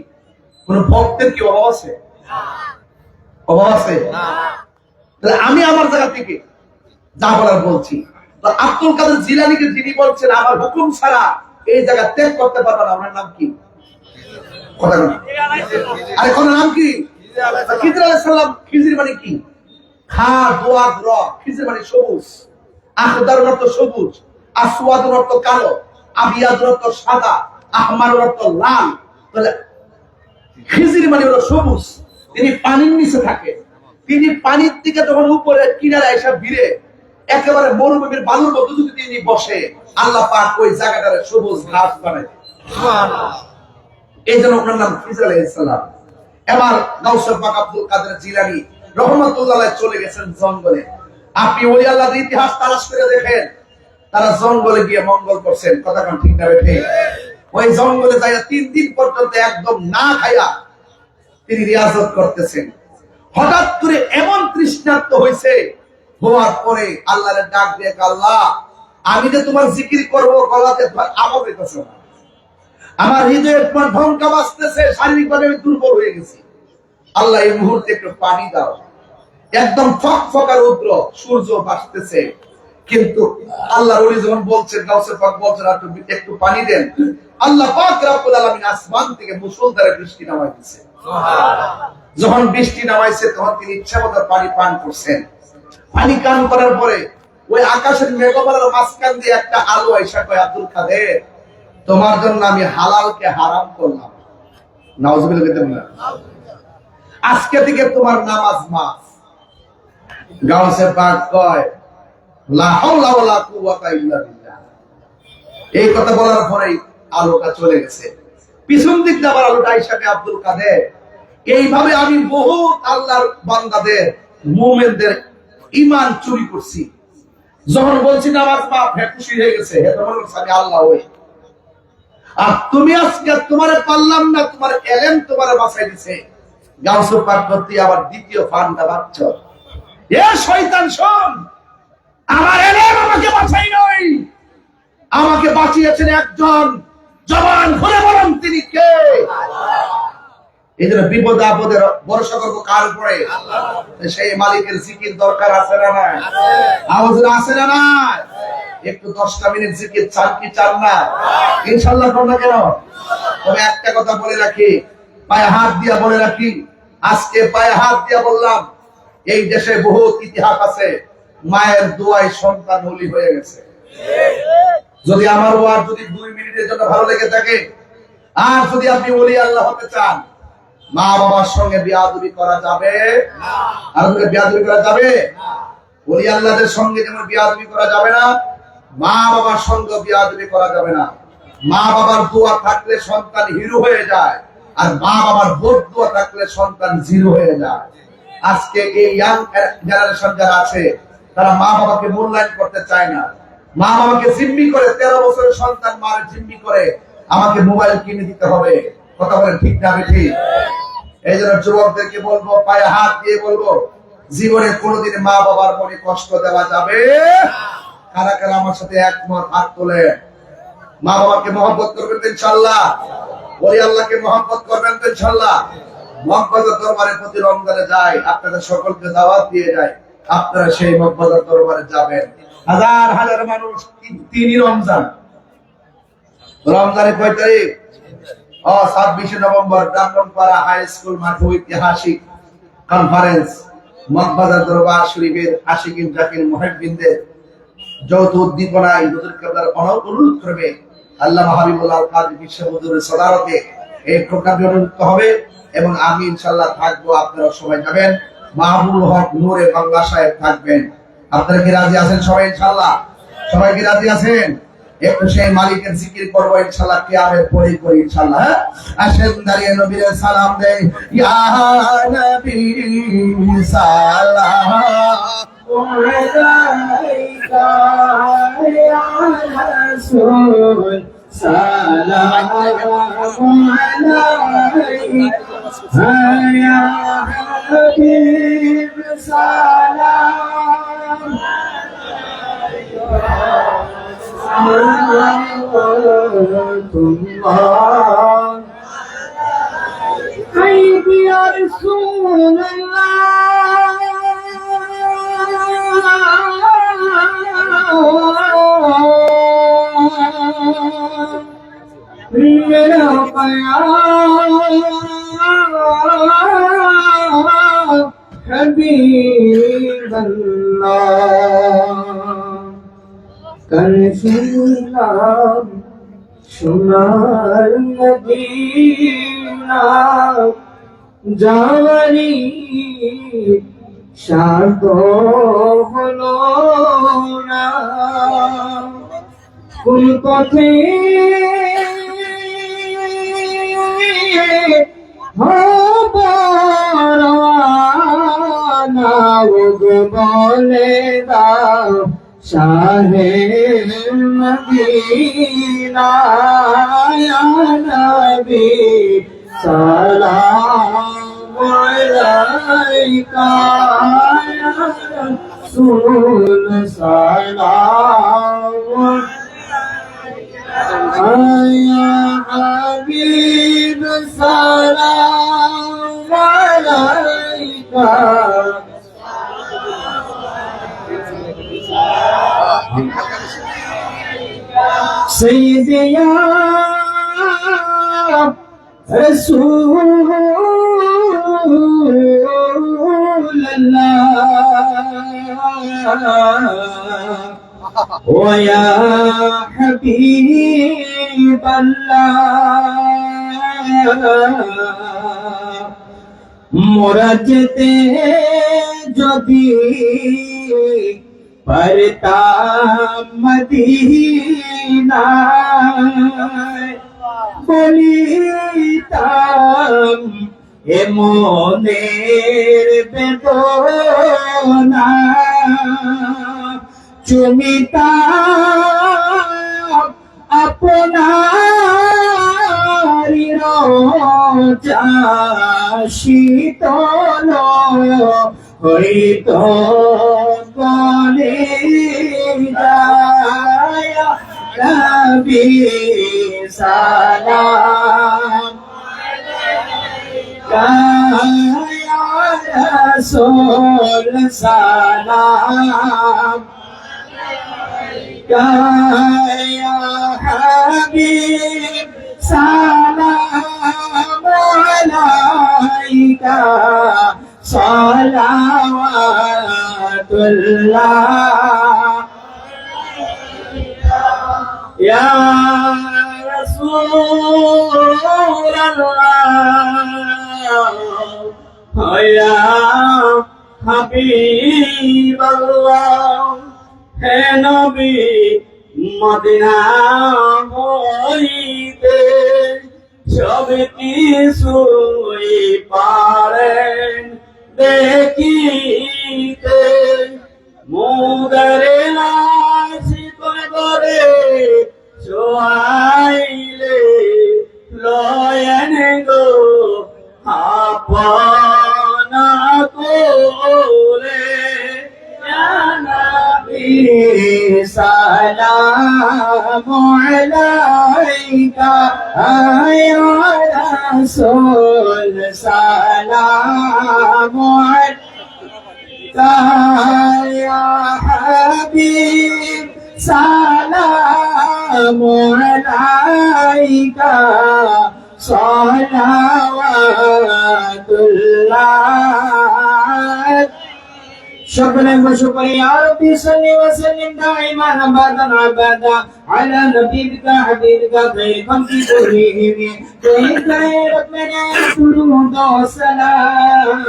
কোন ভক্তের কি অভাব আছে? অভাব আছে? তাহলে আমি আমার জায়গা থেকে যা বলার বলছি। আব্দুল কাদের জিলানীকে যিনি বলছেন আমার হুকুম ছাড়া এই জায়গা ত্যাগ করতে পারবেন, আপনার নাম কি? কথা বলেন। আরে কোন নাম কি? খিজির আলাইহিস সালাম। খিজির মানে কি? খা দোয়া র। খিজির মানে সবুজ। আখদার অর্থ সবুজ, আসওয়াদ অর্থ কালো, আবিয়াদ অর্থ সাদা, আহমার অর্থ লাল। তাহলে খিজির মানে হলো সবুজ। তিনি পানির নিচে থাকে। তিনি পানির দিকে যখন উপরে কিনারে এসে ভিড়ে একেবারে মরুভূমির বালুর মতো যদি তিনি বসে, আল্লাহ পাক ওই জায়গাটারে সবুজ ঘাস বানায়। এই জন্য ওনার নাম খিজির আলাইহিস সালাম। এবার গাউস পাক আব্দুল কাদের জিলানী রহমাতুল্লাহ আলাইহি চলে গেছেন জঙ্গলে। আপনি ওই আল্লাহর ইতিহাস তালাশ করে দেখেন, তারা জঙ্গলে গিয়ে মঙ্গল করছেন। কথা কোন ঠিক না বেঠিক? ওই জঙ্গলে যাইয়া 3 দিন পর্যন্ত একদম না খাইয়া তিনি রিয়াজত করতেছেন। হঠাৎ করে এমন তৃষ্ণার্ত হয়েছে, হওয়ার পরে আল্লাহর ডাক দিয়ে, আল্লাহ আমি যে তোমার জিকির করবো, গলাতে তোমার আওয়াজ হইতেছে না, আমার হৃদয়ে তোমার ঢঙ্কা বাজতেছে, শারীরিকভাবে আমি দুর্বল হয়ে গেছি। আল্লাহ এই মুহূর্তে একটু পানি দাও। একদম ফকফকা রৌদ্র, সূর্য ভাসতেছে, কিন্তু আল্লাহর ওলি যখন বলছেন, গাউসে পাক বলছেন একটু পানি দেন, আল্লাহ পাক রব্বুল আলামিন আসমান থেকে মুষলধারে বৃষ্টি নামাই দিয়েছে। যখন বৃষ্টি নামাইছে তখন তিনি ইচ্ছামতো পানি পান করছেন। পানি পান করার পরে ওই আকাশের মেঘমালার মাঝখান দিয়ে একটা আলো আইসা কয়, আব্দুল কাদের তোমার জন্য আমি হালালকে হারাম করলাম। নাউজুবিল্লাহ। আজকে থেকে তোমার নামাজ মাফ। গাউসে পাক কয়, লা হাওলা ওয়ালা কুওয়াতা ইল্লা বিল্লাহ। এই কথা বলার পরেই আলোটা চলে গেছে। পিছন দিক দিয়ে আবার আলোটা আইসা কয়, আব্দুল কাদের এইভাবে আমি বহু আল্লাহর বান্দাদের, মুমিনদের ঈমান চুরি করছি। যখন বলছি নামাজ মাফ, হে খুশি হয়ে গেছে, হে তোমার আমি আল্লাহ হই। আর তুমি আজকে তোমারে পারলাম না, তোমার এলেম তোমারে বাঁচাই দিছে। গাউসে পাক করতে আবার দ্বিতীয় ফান্ডা বাচ্চ, এ শয়তান শোন, আমার এলেম আমাকে বাঁচাই নয়, আমাকে বাঁচিয়েছেন একজন জবান খুলে বলুন তিনি কে? এই জন্য বিপদ আপদে ভরসা করবো কার উপরে? সেই মালিকের জিকির দরকার আছে না নাই? আওয়াজ আছে না নাই? একটু 10টা মিনিট জিকির চান কি চান না? ইনশাআল্লাহ করব না কেন? তবে একটা কথা বলে রাখি, পায়ে হাত দিয়া বলে রাখি, আজকে পায়ে হাত দিয়া বললাম, এই দেশে বহুত ইতিহাস আছে, মায়ের দোয়ায় সন্তান ওলি হয়ে গেছে। যদি আমার ওয়াজ যদি 2 মিনিটের জন্য ভালো লেগে থাকে, আর যদি আপনি ওলি আল্লাহ হতে চান, মা বাবার সঙ্গে বিয়াদবি করা যাবে না। আর বিয়াদবি করা যাবে না। ওলি আল্লাহদের সঙ্গে যেমন বিয়াদবি করা যাবে না, মা বাবার সঙ্গে বিয়াদবি করা যাবে না। মা বাবার দোয়া থাকলে সন্তান হিরো হয়ে যায়, আর মা বাবার বদদোয়া থাকলে সন্তান জিরো হয়ে যায়। আজকে এই ইয়াং জেনারেশন যারা আছে, তারা মা বাবাকে মূল্যায়ন করতে চায় না। মা বাবাকে জিম্মি করে, 13 বছরের সন্তান মার জিম্মি করে আমাকে মোবাইল কিনে দিতে হবে। কথা বলেন ঠিক না ঠিক? এই জন্য যুবকদেরকে বলবো, পায়ে হাত দিয়ে বলবো, জীবনে কোনোদিন মা বাবার মনে কষ্ট দেওয়া যাবে না। কারা কারা আমার সাথে একমত? হাত তোলে। মা বাবাকে মহব্বত করবেন তো ইনশাআল্লাহ? ওলি আল্লাহকে মহব্বত করবেন তো ইনশাআল্লাহ? মহব্বতের দরবারে প্রতি রমজানে যায়, আপনাদের সকলকে দাওয়াত দিয়ে যায়, আপনারা সেই মহব্বতের দরবারে যাবেন। হাজার হাজার মানুষ, 3 রমজান। রমজানে কয় তারিখ? 26 নভেম্বর ব্রাহ্মণপাড়া হাই স্কুল মাঠে ঐতিহাসিক কনফারেন্স, মগবাজার দরবার শরীফের আশিকিন জাকির মুহিব্বিনদের যৌথ উদ্দীপনায় হুজুর কেবলার অনুরোধ করবে, আল্লামা হাবিবুল্লাহ কাজী বিশ্ব হুজুরের সদারতে এই প্রোগ্রামটি অনুষ্ঠিত হবে এবং আমি ইনশাআল্লাহ থাকবো। আপনারা সবাই যাবেন। মাহবুবুল হক নূরে বাংলা সাহেব থাকবেন। আপনারা কি রাজি আছেন সবাই? ইনশাআল্লাহ সবাই কি রাজি আছেন? একটু সেই মালিকের জিকির করবো ইনশাআল্লাহ, কিয়ামের পরে করি ইনশাআল্লাহ। হ্যাঁ, আসেন দাঁড়িয়ে নবীর সালাম দেই। ইয়া নবী সালাম আলাইকা, ইয়া রাসূল সালাম আলাইকা, ইয়া হাবিব সালাম يا رسول الله मेरा प्यार हबीब अल्लाह करছিলাম সোনার মদিনা যাওয়ারি সাধ্য হলো না, কোন পথে হব রওয়ানা বলে দাও শাহে মদিনা, ইয়া নবী সালাম আলাইকা, ইয়া রাসূল সালাম আলাইকা, ইয়া হাবিব সালাম আলাইকা। سيدي يا رسول الله ويا حبيب الله মুরাদতে যদি পারতাম মদিনায় বলিতাম এ মনের বেদনা, চুমিতাম আপনারি রোজা শীতল হইত বলে যায় নবী সালাম ইয়া রাসূল সালাম ইয়া হাবিব সালাম আলাইকা সালাওয়াতুল্লাহ ইয়া রাসূলুল্লাহ ইয়া হাবিবাল্লাহ হে নবী মদিনা হইতে সব কিছুই পারেন দেখিতে মুদারে নাসিব করে সোয়াইলে লয়েন গো আপনা কোলে ইয়া নবী সালামু আলাইকা ইয়া রাসূল সালামু আলাইকা ইয়া হাবিব সালামু আলাইকা সালাওয়াতুল্লাহ شكرا وشكرا يا ربي صل وسلم دائما ابدا ابدا على نبيك حبيبك خير خلق كلهم كيف ربنا درود وسلام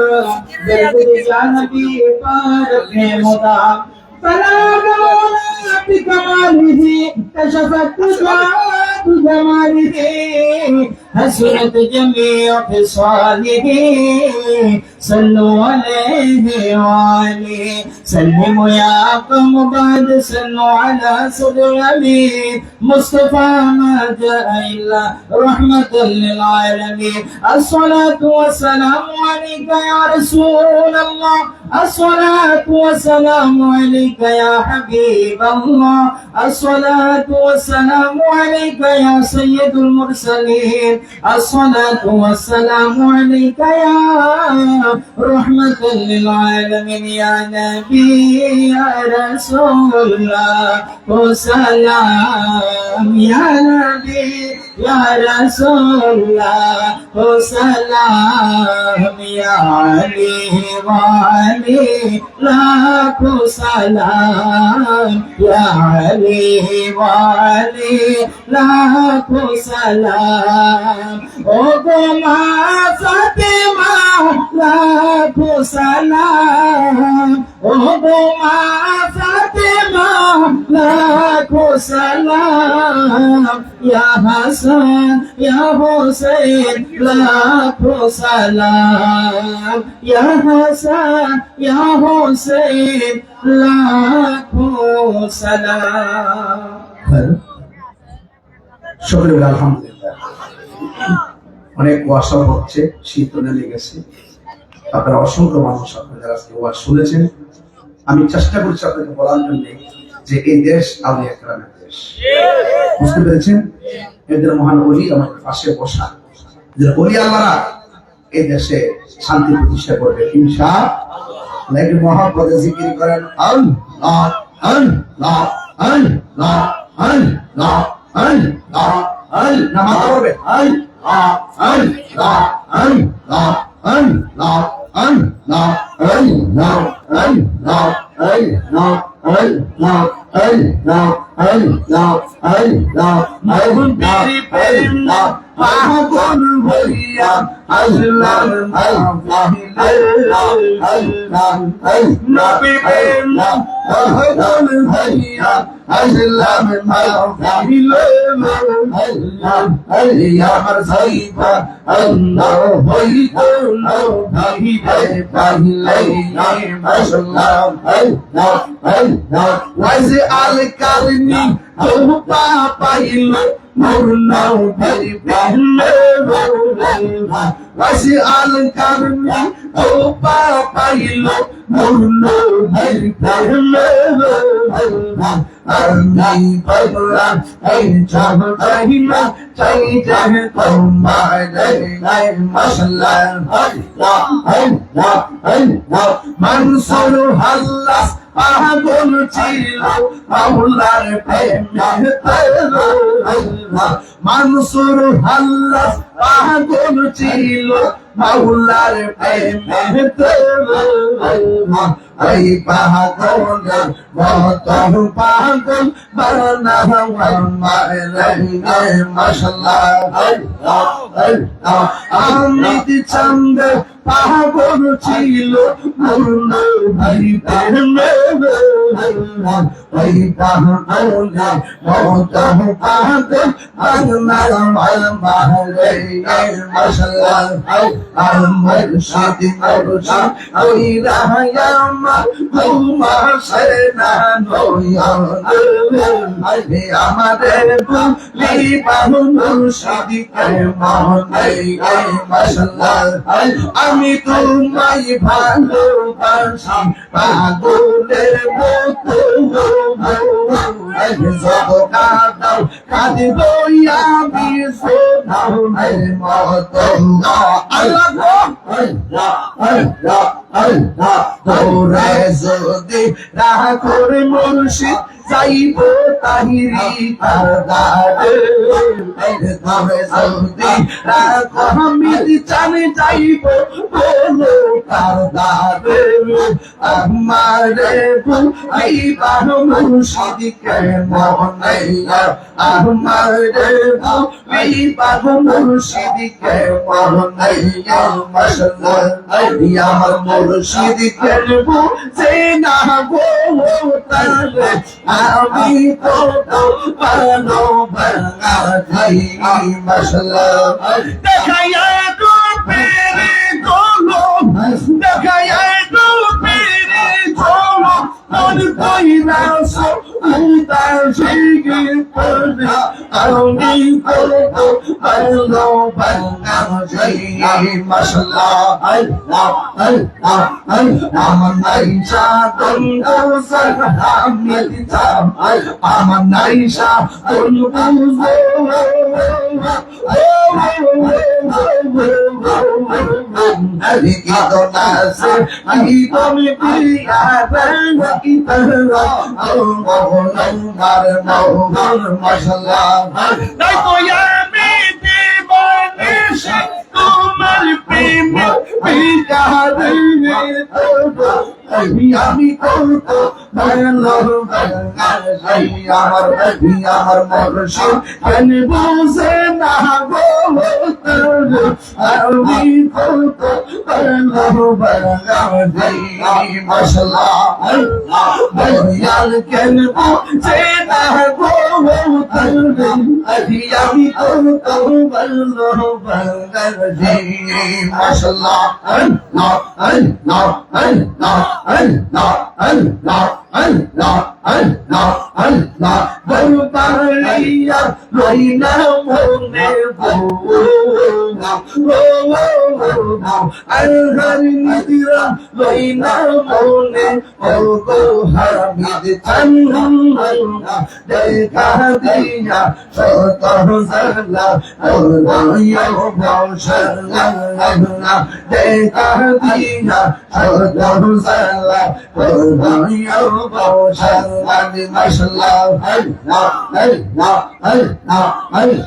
بركة يا نبي بارك مدام سلام بكماله كشفت ذات جماله حسنت جميع خصاله صلوا عليه وآله سلموا يا قوم بعد صلوا على صدر الأمين مصطفى ما جاء إلا رحمة للعالمين الصلاة والسلام عليك يا رسول الله الصلاة والسلام عليك يا حبيب الله الصلاة والسلام عليك يا سيد المرسلين الصلاة والسلام عليك يا رحمة للعالمين يا نبي يا رسول الله وسلام يا نبي يا رسول الله وسلام يا علي وعلي لك سلام يا علي وعلي لك سلام وقما فاطمة لك سلام وقما فاطمة لك سلام يا حسن يا حسين لك سلام يا حسن يا حسين لك سلام সকলে বলে আলহামদুলিল্লাহ। অনেক ওয়াশাও হচ্ছে, শীত নেমে গেছে। আপনারা অসংখ্য মানুষ আপনাদের আজকে ওয়াজ শুনেছেন। আমি চেষ্টা করছি আপনাকে বলার জন্য যে এই দেশ আউলিয়া কেরামের দেশ, বুঝতে পেরেছেন? এদের মহান ওলি আমাদের পাশে বসা, যে ওলি আল্লাহরা এই দেশে শান্তি প্রতিষ্ঠা করবে ইনশাআল্লাহ। একটু মহাপদে জিকির করেন আল্লাহ আল্লাহ আল্লাহ আল্লাহ আল্লাহ আল্লাহ মাথা করবে আল্লাহ আল্লাহ আল্লাহ আল্লাহ আল্লাহ আল্লাহ আল্লাহ আল্লাহ আল্লাহ আল্লাহ আল্লাহ আল্লাহ নবীর প্রেম পাগল হইয়া আল্লাহ আল্লাহ আল্লাহ আল্লাহ নবীর প্রেম পাগল হইয়া আল্লাহ আল্লাহ আল্লাহ আমার সাইবা আল্লাহ হইতো নবী পাগলাই আল্লাহ আল্লাহ আল্লাহ ওয়াইজ আল কারনি তোবা পাইল নবীর প্রেমে ওয়াসি আল কারনি ও পাইল নবীর প্রেমে আমি বললা এই যাব চাইনা চাই যাবে তোমার নাই মাশাআল্লাহ আল্লাহ আল্লাহ আল্লাহ মনসুর হাল্লাস পাগল ছিল মাওলার প্রেমে মনসুর হাল্লাস পাগল ছিল মাওলার প্রেমে এই পাগলের মত পাগল বানাওয়া মারে মাশাআল্লাহ আল্লাহ আল্লাহ আমি চন্দ পাগল ছিল নবীর প্রেমে ওই পাগলের মত পাগল বানাওয়া মারে মাশাআল্লাহ আর মুর্শিদ মুর্শিদ ওই রাহায়ামা হুমা সেনা নয়ন আরে আমাদের বলি বাহু মুর্শিদ কে মনে মাশাআল্লাহ আমি তোমায় ভালোবাসি পাগলের মতো যত কাঁদাও কাঁদিব আমি সোনার মতো আল্লাহ আল্লাহ আল্লাহ আল্লাহ তোরে যদি রাখর মুর্শিদ যাইব তাহিরি কারদারে তোরে যদি রাখর হামিদ জানে যাইব বলো কারদারে আমারে ভুলি বাহু মুর্শিদ কে মনে আমারে ভুলি বাহু মুর্শিদ কে মনে মাশাআল্লাহ আমার মুর্শিদ কে বুঝে না গো তারে আমি তো পানো বাঙালি মাশাআল্লাহ দেখায়া গো পেরে গোলো দেখায়া গো পেরে গোলো মন কইরা সো উদার জিগে পড়ে আমি তো পানো বাঙালি মাশাআল্লাহ আল্লাহ আল্লাহ আল্লাহ আমার নাইসা দন্দোসর আমি দিতাম আমার নাইসা দন্দোসর আরে কি দোনাসে আমি তুমি পিয়া রঙি তরা ও মোহনার মোহন মাশাআল্লাহ তাই তো আমি দিবানিশা তোমার প্রেমে পিয়ারে আমি কত আমার মুর্শিদ কেন বুঝে না গো আমি কত মাশাআল্লাহ দয়াল কেন বুঝে না গো আমি কত মাশাআল্লাহ আল্লাহ আল্লাহ আল্লাহ আল্লাহ আল্লাহ আল্লাহ আল্লাহ আল্লাহ বলবারিয়া লইনা মনে আল্লাহর নিদিরা লইনা মনে ওগো হামিদ চান্না দেখা দিয়া শত জালা ওলাইয়া বংশলা দেখা দিয়া শত জালা ওলাইয়া বংশলা মাশাআল্লাহ আল্লাহ আল্লাহ আল্লাহ আল্লাহ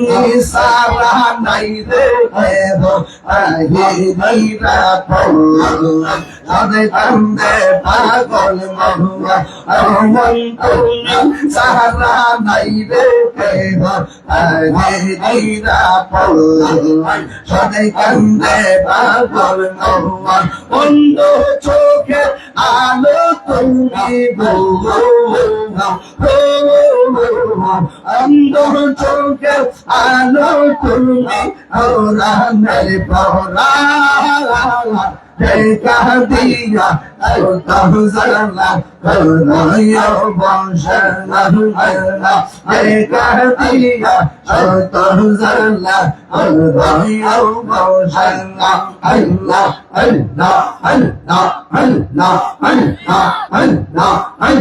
আমি সারা নাই রে হেবো আহি নিরা পড়লা সাদে তন্দে পাগল মহুয়া আমন তুমি সারা নাই রে হেবো আহি নিরা পড়লা সাদে তন্দে পাগল মহুয়া বন্ধ চোখে আলো তুমি গো অন্ধ চোখে আলো তুমি ওরা মেরে পড়া দেখা দিয়া Tanzania, Tanzania, Tanzania, Tanzania, Tanzania, Tanzania, Allah, Allah, Allah, Allah, Allah, Allah, Allah, Allah,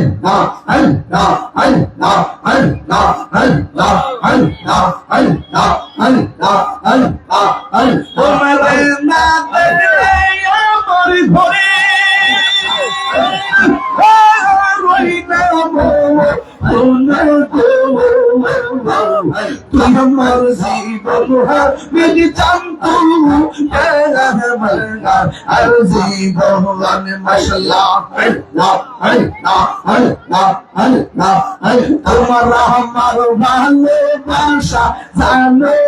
Allah, Allah, Allah, Allah, Allah, Allah, Allah, Allah, তোমার আমার ভালোবাসা জানো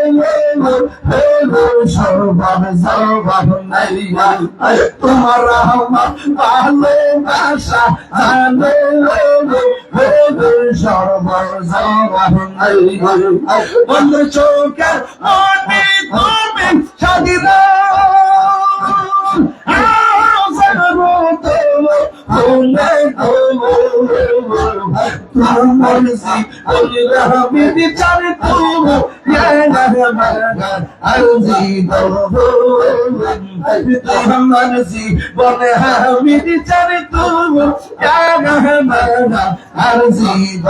সর্বাব সর্বাব নাই তোমার আমার ভালোবাসা জানো সর্বাব সর্বাব নাই বন্ধ চোখের মনে তুমি স্বাধীন مرزي الله بدي تعرفوا يا رحمن ارزي مرزي بنها بدي تعرفوا يا رحمن ارزي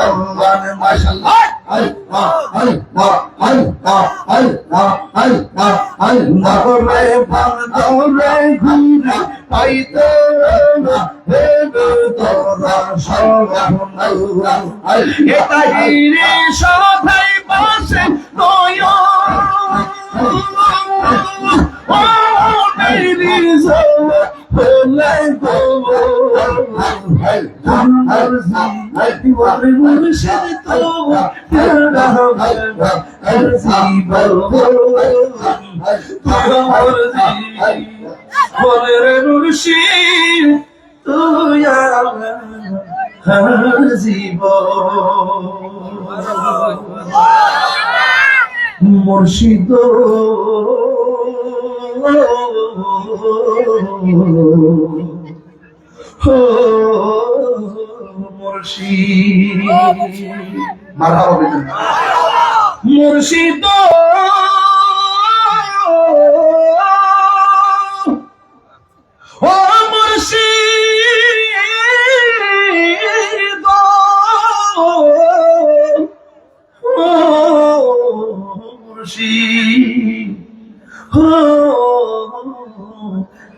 ما شاء الله الله الله الله الله الله الله রে বন্ধরে ঘুরে পাইতে হেবে তোরা সবাই এটা হিরে সবাই বসে নয় ও মেরি জোলে বলে গো তোমার জিন্দগি বলে মুর্শিদ তো তেরা হবে জীবন তোমার বলে রে মুর্শিদ তুই আমার জীবন মুর্শিদ মুর্শিদ মারহাবা মুর্শিদ ও মুর্শিদ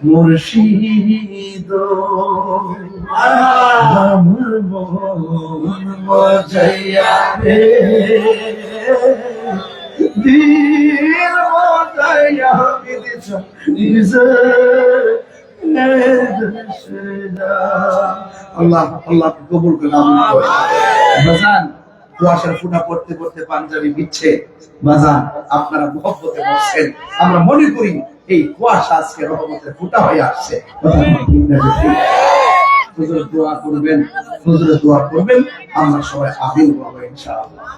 মুর্শিদ আমার মন মজাইয়া রে দিল মজাইয়া বিদিছ নিজে আল্লাহ আল্লাহ কবুল করুন বাজান কুয়াশার ফুটা পড়তে পড়তে পাঞ্জাবি বিচ্ছে বাজান আপনারা মুহব্বতে বসছেন আমরা মনে করি এই কুয়াশা আজকে রহমতের ফুটা হয়ে আসছে হুজুর দোয়া করবেন হুজুর দোয়া করবেন আমরা সবাই আমিন বলবো ইনশাআল্লাহ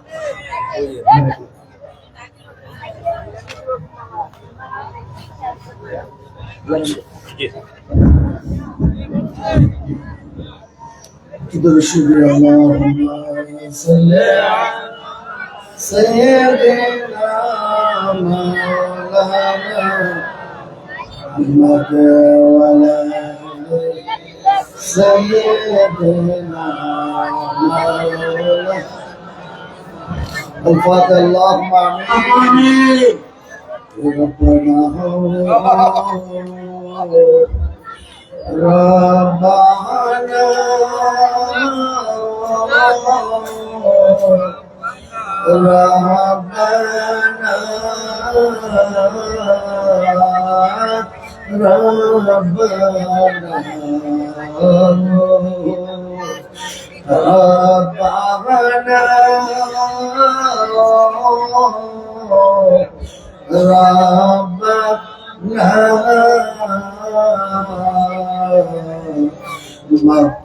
اللهم صل على سيدنا مولانا محمد وعلى سيدنا مولانا الفاتحة اللهم آمين ربنا ربنا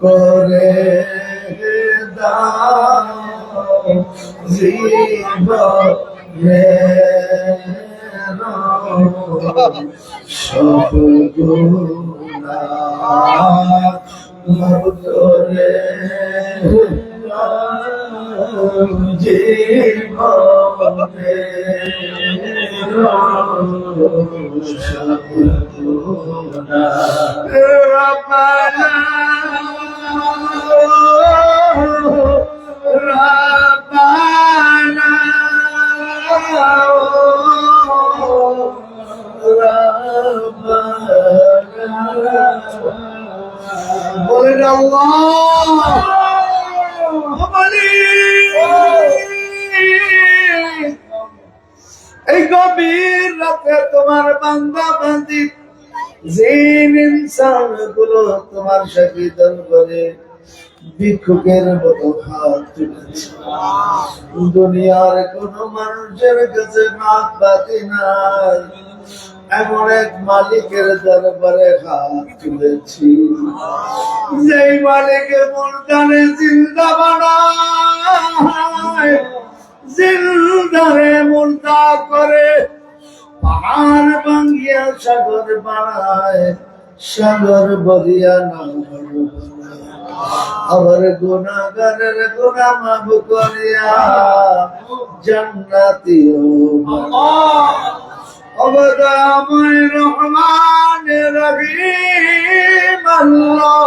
করে দাও জীবনে সব না মধুরে জীবনে রোশনা রব্বানা রব্বানা বলেন আল্লাহ এই গভীর রাতে তোমার বান্দা বান্দি জিন ইনসান গুলো তোমার সাথে দরবারে ভিক্ষুকের মতো হাত তুলেছে। দুনিয়ার কোন মানুষের কাছে নাক বাতি নাই, এমন এক মালিকের দরবারে হাত তুলেছি, যেই মালিকের মুর্দারে জিন্দা বানায়, জিন্দারে মুর্দা করে, পাহাড় ভাঙ্গিয়া সাগর বানায়, সাগর বরিয়া নহর আবার গুনাহগারের গুনাহ মাফ করিয়া জান্নাতীয় অবদাময় রহমান রহিম আল্লাহ,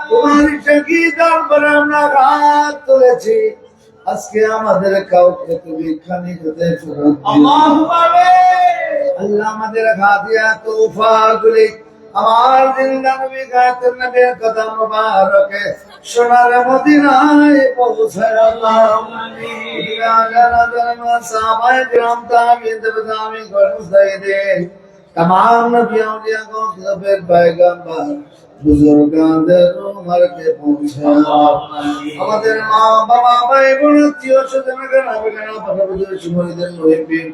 তোমার শাকি দরবারে আমরা হাত তুলেছি। আজকে আমাদের কাউকে তুমি খানিক হতে ফেরত দিও আল্লাহ। আমাদের হাদিয়া তোফা গুলি আমার জিন্দা নবী গায়তের নবীর কদম মুবারকে সোনার মদিনায় পৌঁছায় আল্লাহ। সাহাবায়ে কিরাম তাবিঈন তাবিঈন মুজতাহিদিন तमाम नबी औलिया को खिलाफत पैगंबर बुजुर्गानদের উম্মতকে পৌঁছায়। আমাদের মা বাবা ভাই বোন আত্মীয় স্বজনদের নামে পাঠাবুদের সুমরিদের মুহিব্বিন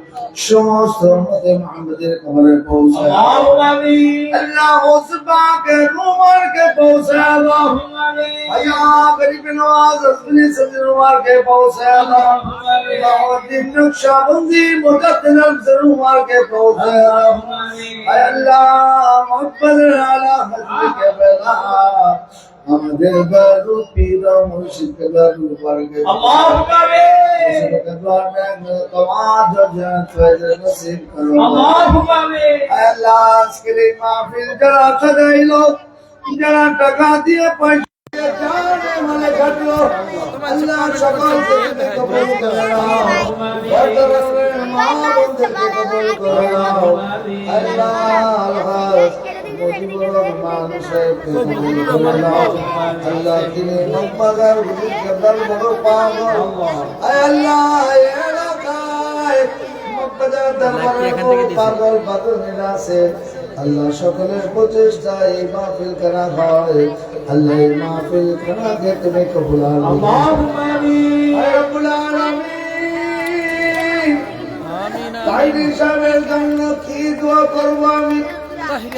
সমস্ত উম্মতে মুহাম্মাদের কবরে পৌঁছায়। আল্লাহ উসবাকে উমরকে পৌঁছায় আল্লাহ। আয়া গরিব নওয়াজ আসলি সদর উমরকে পৌঁছায় আল্লাহ। দিন নকশবন্দি মুজাদ্দিদ উমরকে পৌঁছায় আল্লাহ। আয় আল্লাহ মুহাম্মদ আলা হযরতকে বেলা আমাদের বারু পীর মুর্শিদ বারু বর্গে আল্লাহুম্মা আমিন তওয়াজ জাত ফয়জ নসিব করো আল্লাহুম্মা আমিন। আয় আল্লাহ আজকে এই মাহফিল যারা সাজাইলো, যারা টাকা দিয়ে পয়সা জানে মানে ঘটলো, আল্লাহ সকলকে তুমি কবুল করে নাও। বর্তমানে মা বোনদেরকে কবুল করে নাও আল্লাহ। মুজিবুর রহমান সাহেবকে কবুল করে নাও আল্লাহ। তিনি মক্কার হুজুর কেবলার বড় পাগল আয় আল্লাহ। এলাকায় মক্কার দরবারে বড় পাগল পাগলেরা আছে আল্লাহ। সকলের প্রচেষ্টা এই মাহফিল করা হয় আল্লাহ। এই মাহফিল করাকে তুমি কবুল করো আল্লাহুম্মা আমিন আয় রব্বুল আলামিন। তাইরি সাহেবের জন্য কি দোয়া করব আমি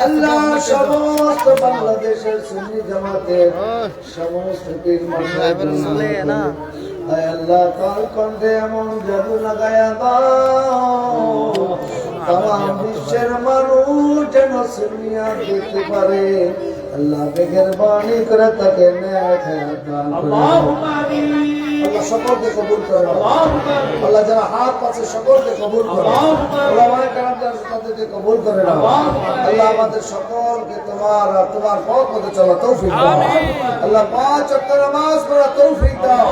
আল্লাহ। সমস্ত বাংলাদেশের সুন্নি জামাতের সমস্ত পীর মাশায়েখ আয় আল্লাহ তার কণ্ঠে এমন জাদু লাগায়া দাও তাম বিশ্বের মানুষ যেন সুন্নিয়াত দেখতে পারে আল্লাহ। বেগের বাণী করে তাকে নেক হায়াত দান করো আল্লাহুম্মা আমিন। আল্লাহ সকলকে কবুল করো আল্লাহ। যারা হাত পাচ্ছে সকলকে কবুল করো ওলামায়ে কেরাম যারা তাদেরকে কবুল করে নাও আল্লাহ। আমাদের সকলকে তোমার আর তোমার পথ মতে চলা তৌফিক দাও আল্লাহ। 5 ওয়াক্ত নামাজ পড়া তৌফিক দাও।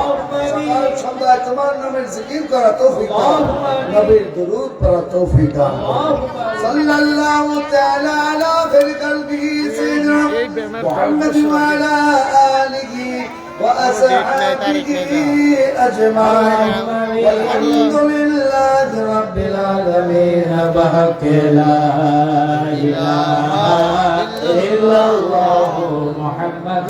সকাল সন্ধ্যায় তোমার নামের জিকির করা তৌফিক দাও। নবীর দুরূদ পড়া তৌফিক দাও। সাল্লাল্লাহু তাআলা আলা খায়রি কলবিহি সাইয়্যিদিনা মুহাম্মাদ ওয়া আলা আলিহি وأصحابه أجمعين والحمد لله رب العالمين بحق لا إله إلا الله محمد